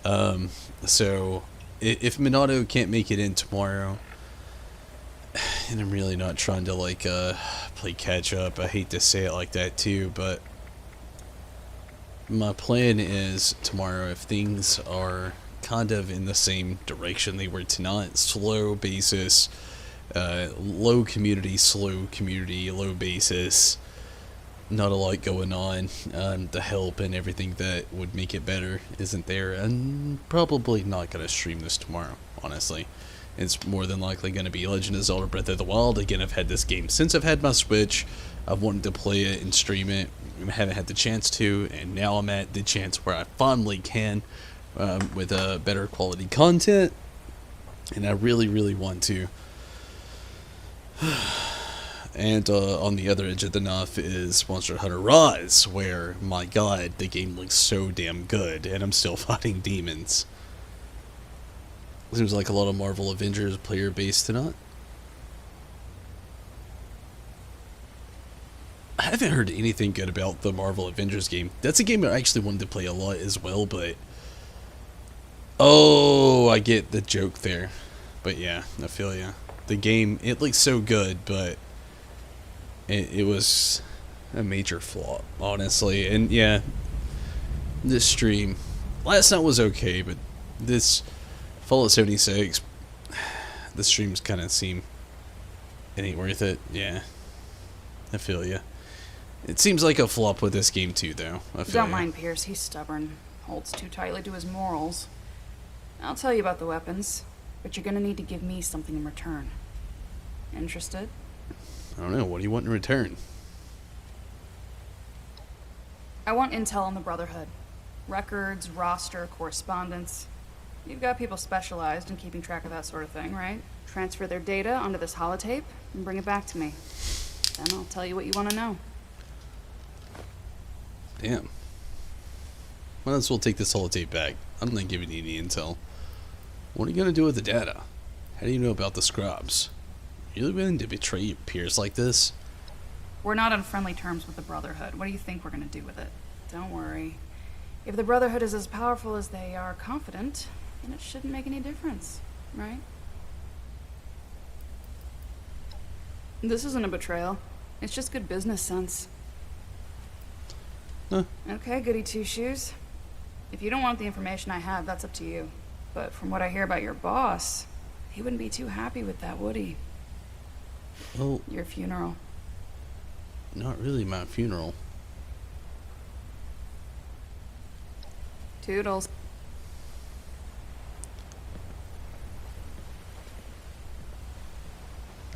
So if Minato can't make it in tomorrow, and I'm really not trying to like play catch up. I hate to say it like that too, but my plan is tomorrow, if things are kind of in the same direction they were tonight, slow basis, low community, low basis, not a lot going on, the help and everything that would make it better isn't there, and probably not going to stream this tomorrow, honestly. It's more than likely going to be Legend of Zelda Breath of the Wild. Again, I've had this game since I've had my Switch. I've wanted to play it and stream it. I haven't had the chance to, and now I'm at the chance where I finally can, with better quality content, and I really, really want to. And on the other edge of the knife is Monster Hunter Rise, where, my god, the game looks so damn good, and I'm still fighting demons. Seems like a lot of Marvel Avengers player base tonight. I haven't heard anything good about the Marvel Avengers game. That's a game I actually wanted to play a lot as well, but... Oh, I get the joke there. But yeah, I feel ya. The game, it looks so good, but... It was a major flaw, honestly. And yeah, this stream... Last night was okay, but this... Fallout 76, the streams kind of seem it ain't worth it. Yeah, I feel ya. It seems like a flop with this game too, though. I feel Don't mind Pierce, he's stubborn. Holds too tightly to his morals. I'll tell you about the weapons, but you're gonna need to give me something in return. Interested? I don't know, what do you want in return? I want intel on the Brotherhood. Records, roster, correspondence. You've got people specialized in keeping track of that sort of thing, right? Transfer their data onto this holotape and bring it back to me. Then I'll tell you what you want to know. Damn. Might as well take this holotape back. I'm not giving you any intel. What are you gonna do with the data? How do you know about the scrubs? You really willing to betray peers like this? We're not on friendly terms with the Brotherhood. What do you think we're gonna do with it? Don't worry. If the Brotherhood is as powerful as they are confident, then it shouldn't make any difference, right? This isn't a betrayal. It's just good business sense. Huh. Okay, goody two-shoes. If you don't want the information I have, that's up to you. But from what I hear about your boss, he wouldn't be too happy with that, would he? Well... Your funeral. Not really my funeral. Toodles.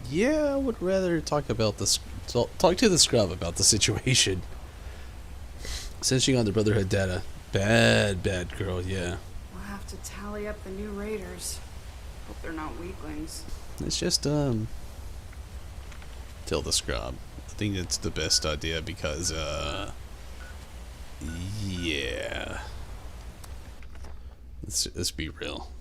Yeah, I would rather talk about this. Talk to the scrub about the situation. Cinching on the Brotherhood data. Bad girl, yeah. We'll have to tally up the new raiders. Hope they're not weaklings. It's just, tell the scrub. I think it's the best idea because, yeah. Let's be real.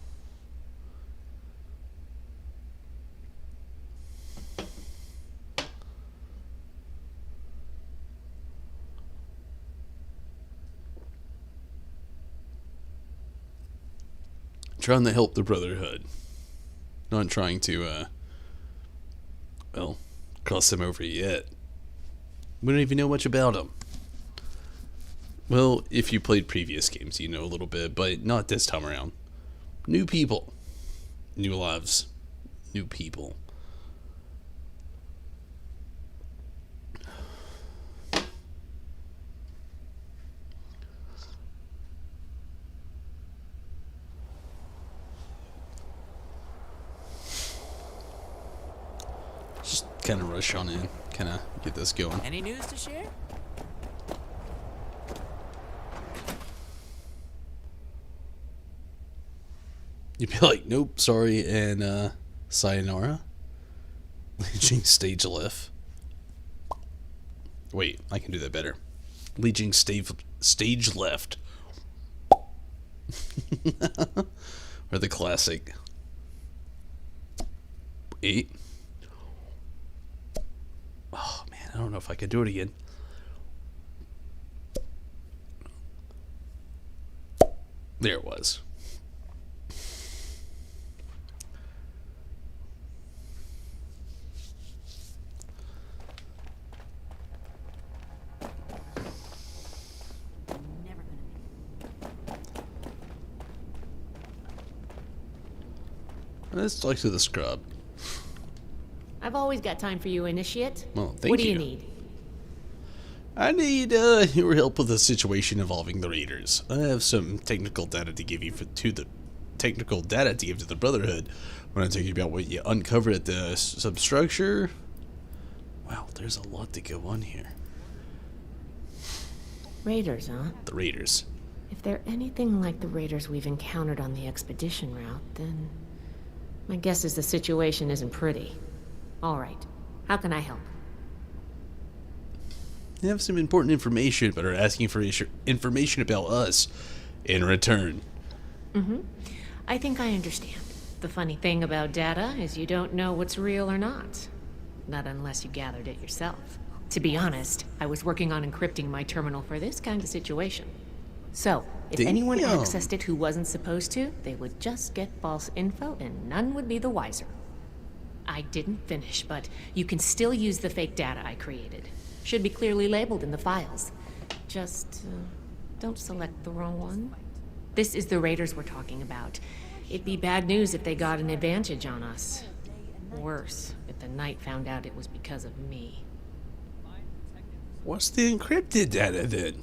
Trying to help the Brotherhood. Not trying to, well, cross them over yet. We don't even know much about them. Well, if you played previous games, you know a little bit, but not this time around. New people. New lives. New people. kind of rush on in, kind of get this going. Any news to share? You'd be like, nope, sorry, and sayonara. Leeching stage left. Wait, I can do that better. Leeching stage left. Or the classic 8. Oh man, I don't know if I could do it again. There it was. Let's talk to the scrub. I've always got time for you, Initiate. Well, thank you. What do you need? I need your help with a situation involving the Raiders. I have some technical data to give you to the Brotherhood. When I tell you about what you uncovered at the substructure. Wow, there's a lot to go on here. Raiders, huh? The Raiders. If they're anything like the Raiders we've encountered on the expedition route, then my guess is the situation isn't pretty. All right, how can I help? You have some important information, but are asking for information about us in return. I think I understand. The funny thing about data is you don't know what's real or not. Not unless you gathered it yourself. To be honest, I was working on encrypting my terminal for this kind of situation. So, if anyone accessed it who wasn't supposed to, they would just get false info and none would be the wiser. I didn't finish, but you can still use the fake data I created. Should be clearly labeled in the files. Just, don't select the wrong one. This is the Raiders we're talking about. It'd be bad news if they got an advantage on us. Worse, if the Knight found out it was because of me. What's the encrypted data then?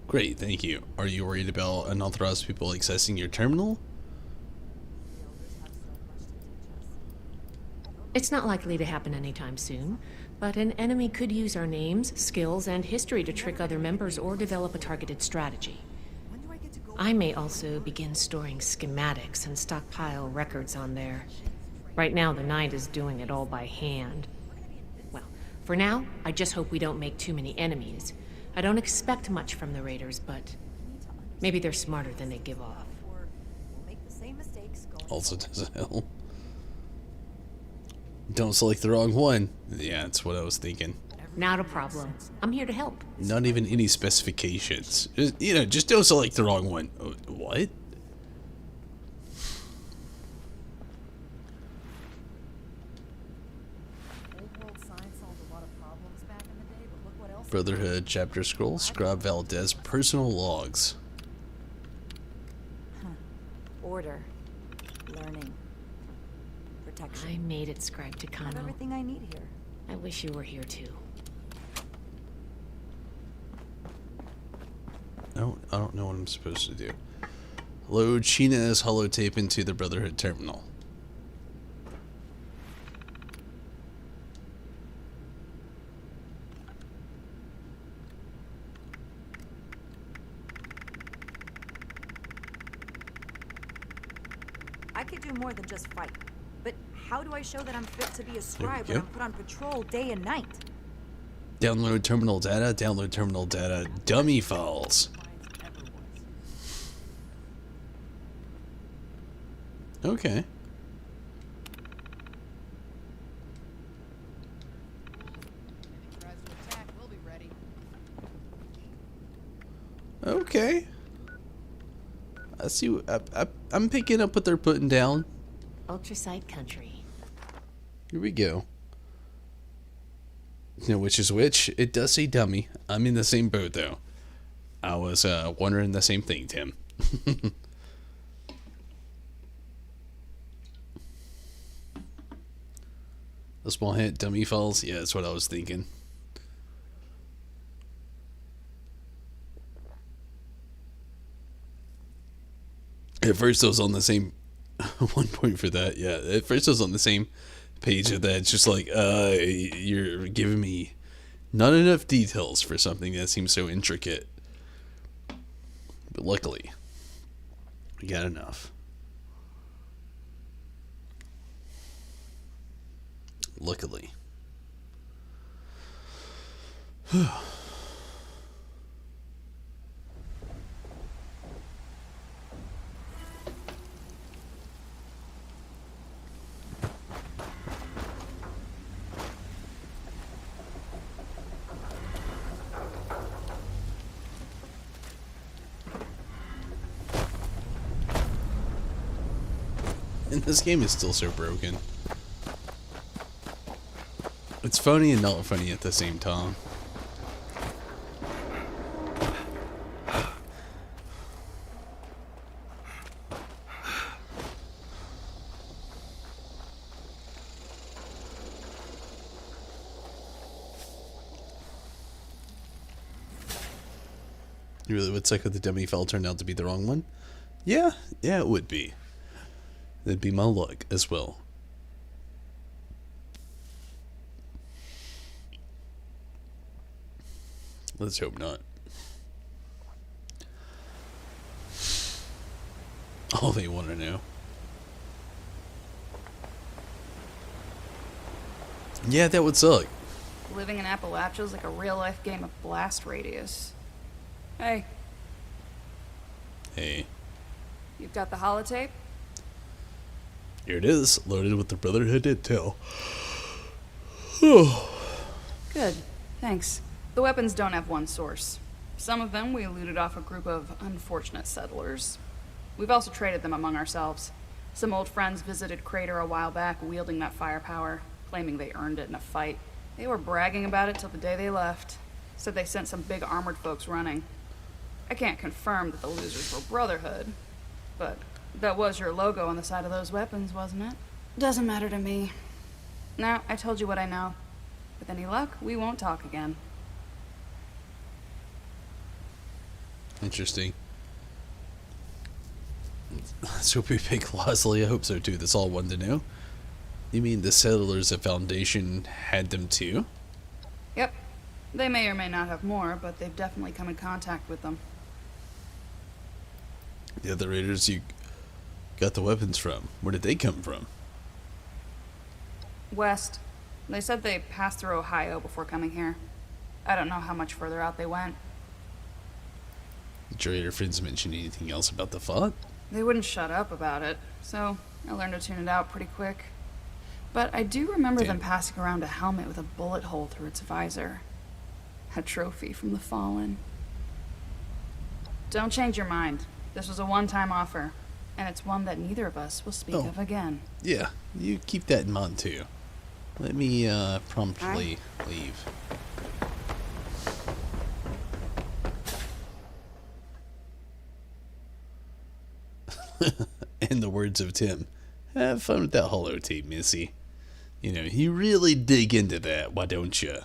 Great, thank you. Are you worried about unauthorized people accessing your terminal? It's not likely to happen anytime soon, but an enemy could use our names, skills, and history to trick other members or develop a targeted strategy. I may also begin storing schematics and stockpile records on there. Right now, the Knight is doing it all by hand. Well, for now, I just hope we don't make too many enemies. I don't expect much from the Raiders, but maybe they're smarter than they give off. Also does hell. Don't select the wrong one. Yeah, that's what I was thinking. Not a problem. I'm here to help. Not even any specifications. Just, just don't select the wrong one. What? Brotherhood chapter scroll. Scrub Valdez personal logs. Order. Learning. Protection. I made it, Scribe Takano. Everything I need here. I wish you were here too. I don't know what I'm supposed to do. Load Sheena's holotape into the Brotherhood terminal. I could do more than just fight. But how do I show that I'm fit to be a scribe when I'm put on patrol day and night? Download terminal data, dummy files. Okay. Okay. I see. I'm picking up what they're putting down. Ultrasight country. Here we go. You know which is which? It does say dummy. I'm in the same boat though. I was wondering the same thing, Tim. A small hint, dummy files. Yeah, that's what I was thinking. At first I was on the same 1 point for that. Yeah, at first I was on the same page of that. It's just like, you're giving me not enough details for something that seems so intricate. But luckily, we got enough. Luckily. And this game is still so broken. It's funny and not funny at the same time. You really would suck if the dummy fell turned out to be the wrong one? Yeah, it would be. That'd be my luck as well. Let's hope not. All they want to know. Yeah, that would suck. Living in Appalachia is like a real-life game of Blast Radius. Hey. Hey. You've got the holotape? Here it is, loaded with the Brotherhood intel. Good. Thanks. The weapons don't have one source. Some of them we looted off a group of unfortunate settlers. We've also traded them among ourselves. Some old friends visited Crater a while back wielding that firepower, claiming they earned it in a fight. They were bragging about it till the day they left. Said they sent some big armored folks running. I can't confirm that the losers were Brotherhood, but that was your logo on the side of those weapons, wasn't it? Doesn't matter to me. Now, I told you what I know. With any luck, we won't talk again. Interesting. Let's hope we pick Leslie. I hope so too. That's all I wanted to know. You mean the settlers at Foundation had them too? Yep. They may or may not have more, but they've definitely come in contact with them. The other raiders you got the weapons from, where did they come from? West. They said they passed through Ohio before coming here. I don't know how much further out they went. Did your raider friends mention anything else about the fight? They wouldn't shut up about it, so I learned to tune it out pretty quick. But I do remember them passing around a helmet with a bullet hole through its visor. A trophy from the Fallen. Don't change your mind. This was a one-time offer, and it's one that neither of us will speak of again. Yeah, you keep that in mind too. Let me promptly leave. In the words of Tim, have fun with that holotape, Missy. You know, you really dig into that, why don't you?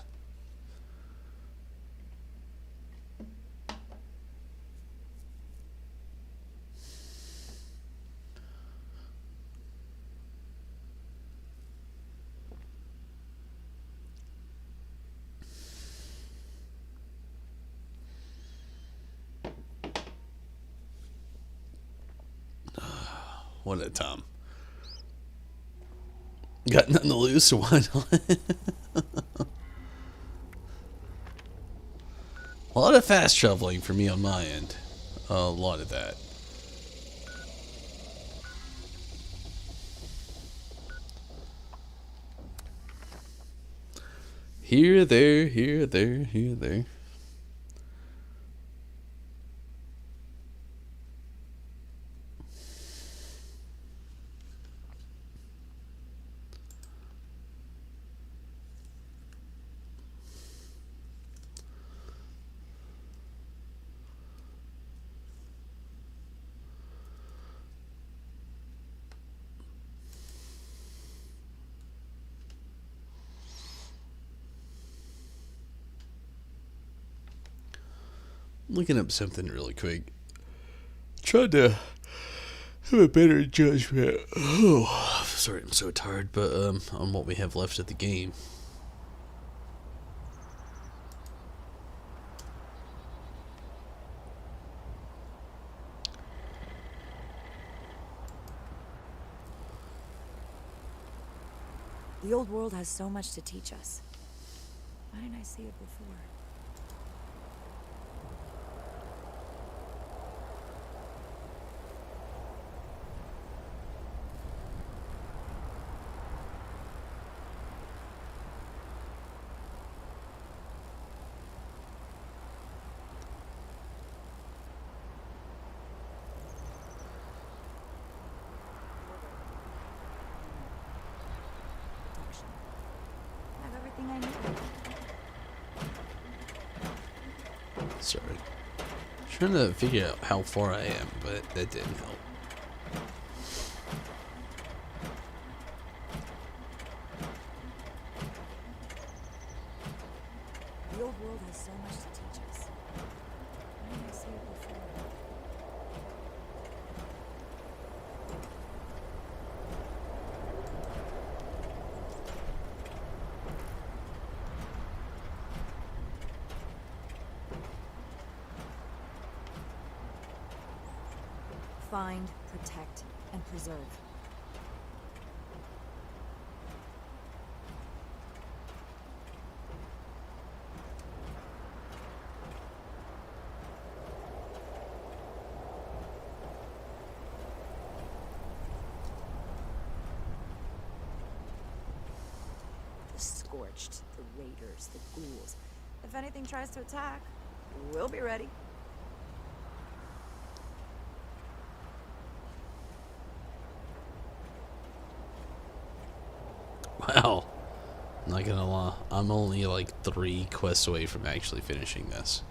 What a time. Got nothing to lose, so why not? A lot of fast traveling for me on my end. A lot of that. Here, there, here, there, here, there. Looking up something really quick. Tried to have a better judgment. Oh, sorry, I'm so tired, but on what we have left of the game. The old world has so much to teach us. Why didn't I see it before? I have everything I need. Sorry. Trying to figure out how far I am, but that didn't help. The old world has so much to teach us. Why didn't I see it before? Find, protect, and preserve. The Scorched, the Raiders, the Ghouls. If anything tries to attack, we'll be ready. Wow. Not gonna lie, I'm only like 3 quests away from actually finishing this.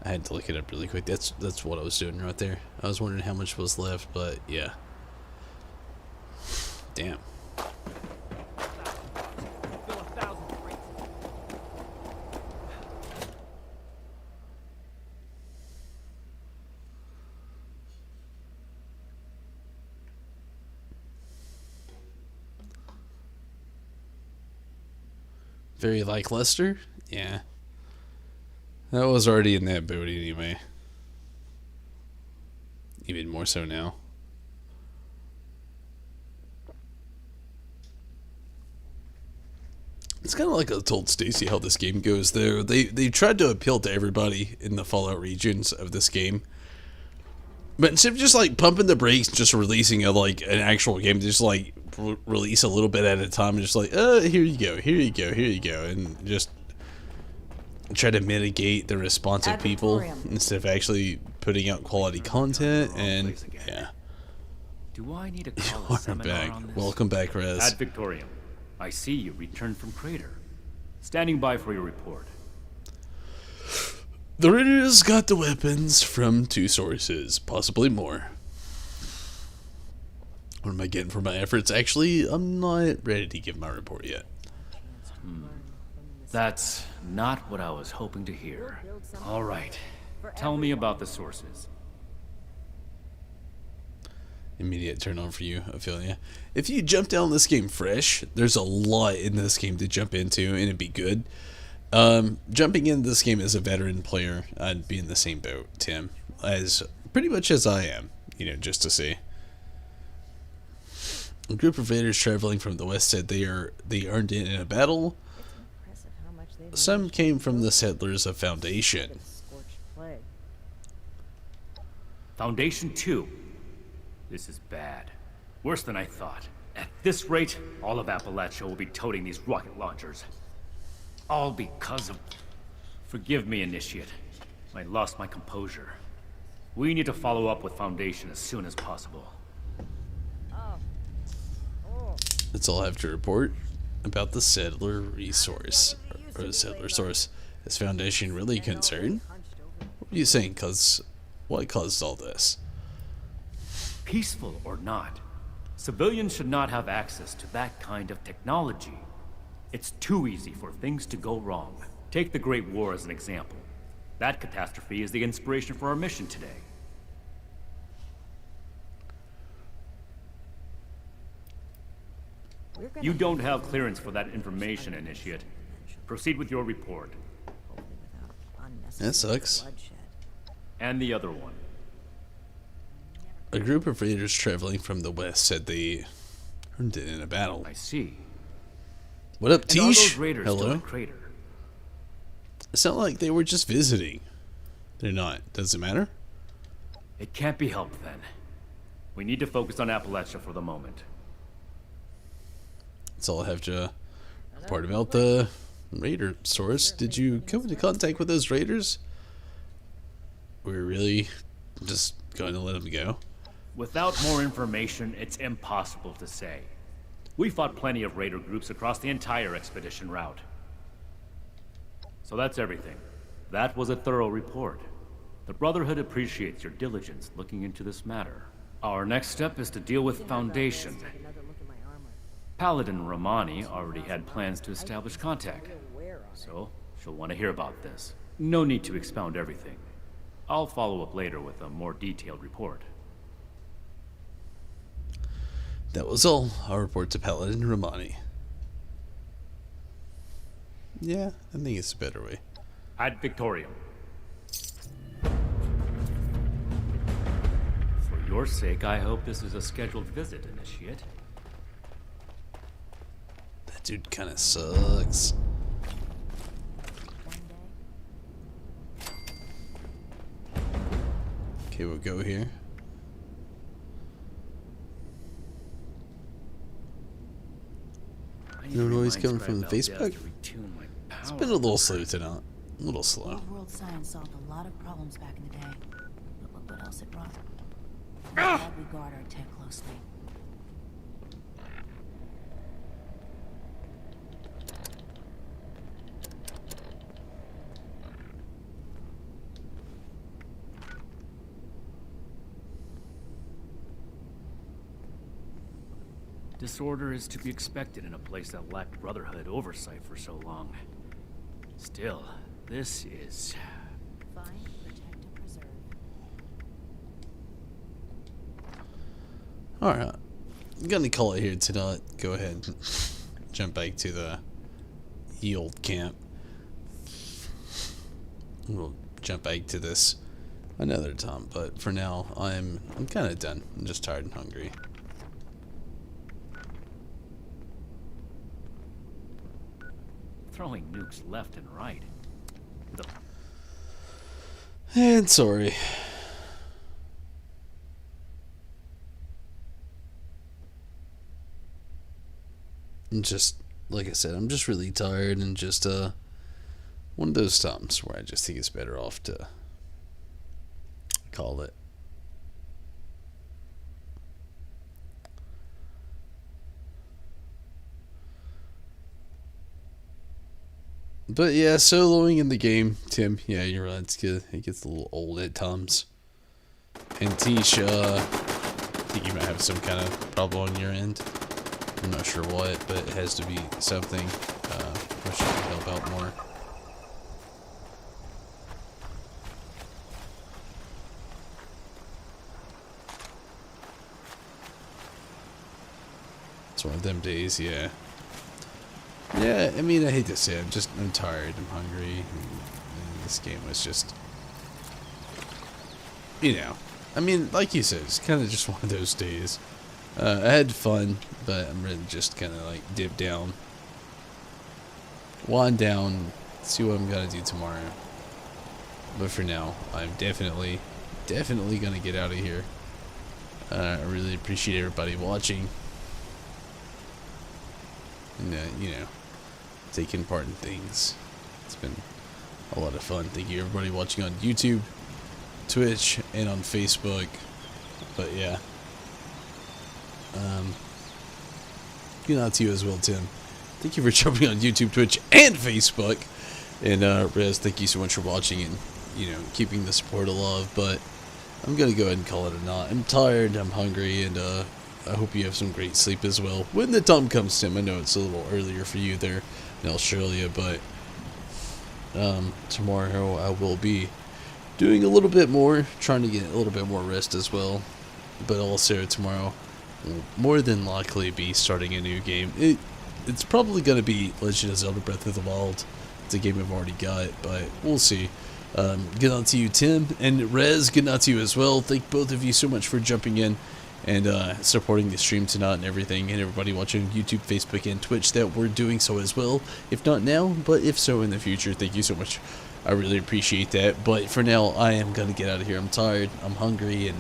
I had to look it up really quick. That's what I was doing right there. I was wondering how much was left, but yeah. Damn. Very like Lester? Yeah. That was already in that boat anyway. Even more so now. It's kind of like I told Stacy how this game goes though. They tried to appeal to everybody in the Fallout regions of this game. But instead of just like pumping the brakes, just releasing an actual game, just like release a little bit at a time, and just like, here you go, here you go, here you go, and just try to mitigate the response of people instead of actually putting out quality content. And yeah. Do I need a You call a are seminar back. on this? Welcome back, Rez. Ad Victorium. I see you returned from Crater. Standing by for your report. The Raiders got the weapons from 2 sources, possibly more. What am I getting for my efforts? Actually, I'm not ready to give my report yet. That's not what I was hoping to hear. All right. Tell me about the sources. Immediate turn on for you, Ophelia. If you jump down this game fresh, there's a lot in this game to jump into, and it'd be good. Jumping into this game as a veteran player, I'd be in the same boat, Tim, as pretty much as I am, just to see. A group of raiders traveling from the west said they earned it in a battle. Some came from the settlers of Foundation. Foundation 2. This is bad. Worse than I thought. At this rate, all of Appalachia will be toting these rocket launchers. All because of... Forgive me, Initiate. I lost my composure. We need to follow up with Foundation as soon as possible. That's all I have to report about the settler resource, or the settler source. Is Foundation really concerned? What are you saying, what caused all this? Peaceful or not, civilians should not have access to that kind of technology. It's too easy for things to go wrong. Take the Great War as an example. That catastrophe is the inspiration for our mission today. You don't have clearance for that information, Initiate. Proceed with your report. That sucks. And the other one. A group of raiders traveling from the west said they earned it in a battle. I see. What up, And are Tish? those raiders still Hello? in Crater? It sounded like they were just visiting. They're not. Does it matter? It can't be helped then. We need to focus on Appalachia for the moment. That's all I have to report about the raider source. Did you come into contact with those raiders? We're really just going to let them go? Without more information, it's impossible to say. We fought plenty of raider groups across the entire expedition route. So that's everything. That was a thorough report. The Brotherhood appreciates your diligence looking into this matter. Our next step is to deal with Foundation. Paladin Romani already had plans to establish contact, so she'll want to hear about this. No need to expound everything. I'll follow up later with a more detailed report. That was all. I'll report to Paladin Romani. Yeah, I think it's a better way. Ad Victorium. For your sake, I hope this is a scheduled visit, Initiate. That dude kind of sucks. Okay, we'll go here. No noise coming from the Facebook? It's been a little slow tonight. A little slow. Old world science solved a lot of problems back in the day. But look what else it brought. I'm glad we guard our tech closely. Disorder is to be expected in a place that lacked Brotherhood oversight for so long. Still, this is... Find, protect, and preserve. Alright. I'm gonna call it here tonight. Go ahead and jump back to the old camp. We'll jump back to this another time, but for now, I'm kind of done. I'm just tired and hungry. Throwing nukes left and right. And sorry. I'm just, like I said, I'm just really tired and just, one of those times where I just think it's better off to call it. But yeah, soloing in the game, Tim. Yeah, you're right. It's good. It gets a little old at times. And Tisha, I think you might have some kind of problem on your end. I'm not sure what, but it has to be something. Wish I could help out more. It's one of them days, yeah. Yeah, I mean, I hate to say it, I'm tired, I'm hungry, and this game was just, you know, I mean, like you said, it's kind of just one of those days. I had fun, but I'm ready to just kind of like dip down, wind down, see what I'm gonna do tomorrow. But for now, I'm definitely gonna get out of here. I really appreciate everybody watching. And, you know, taking part in things. It's been a lot of fun. Thank you everybody watching on YouTube, Twitch, and on Facebook. But yeah. Good night to you as well, Tim. Thank you for jumping on YouTube, Twitch, and Facebook. And Rez, thank you so much for watching and, you know, keeping the support alive. But I'm gonna go ahead and call it a night. I'm tired, I'm hungry, and I hope you have some great sleep as well. When the time comes, Tim, I know it's a little earlier for you there in Australia, but tomorrow I will be doing a little bit more, trying to get a little bit more rest as well. But also tomorrow will more than likely be starting a new game. It's probably going to be Legend of Zelda Breath of the Wild. It's a game I've already got, but we'll see. Good night to you, Tim, and Rez, good night to you as well. Thank both of you so much for jumping in and supporting the stream tonight and everything, and everybody watching YouTube, Facebook, and Twitch that we're doing so as well. If not now, but if so in the future, thank you so much. I really appreciate that. But for now, I am going to get out of here. I'm tired, I'm hungry, and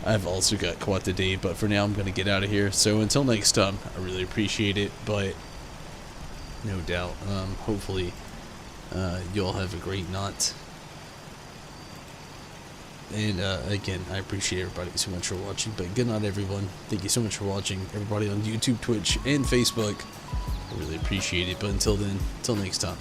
I've also got quite the day, but for now, I'm going to get out of here. So until next time, I really appreciate it, but no doubt, hopefully, you all have a great night. And again, I appreciate everybody so much for watching. But good night, everyone. Thank you so much for watching. Everybody on YouTube, Twitch, and Facebook. I really appreciate it. But until then, until next time.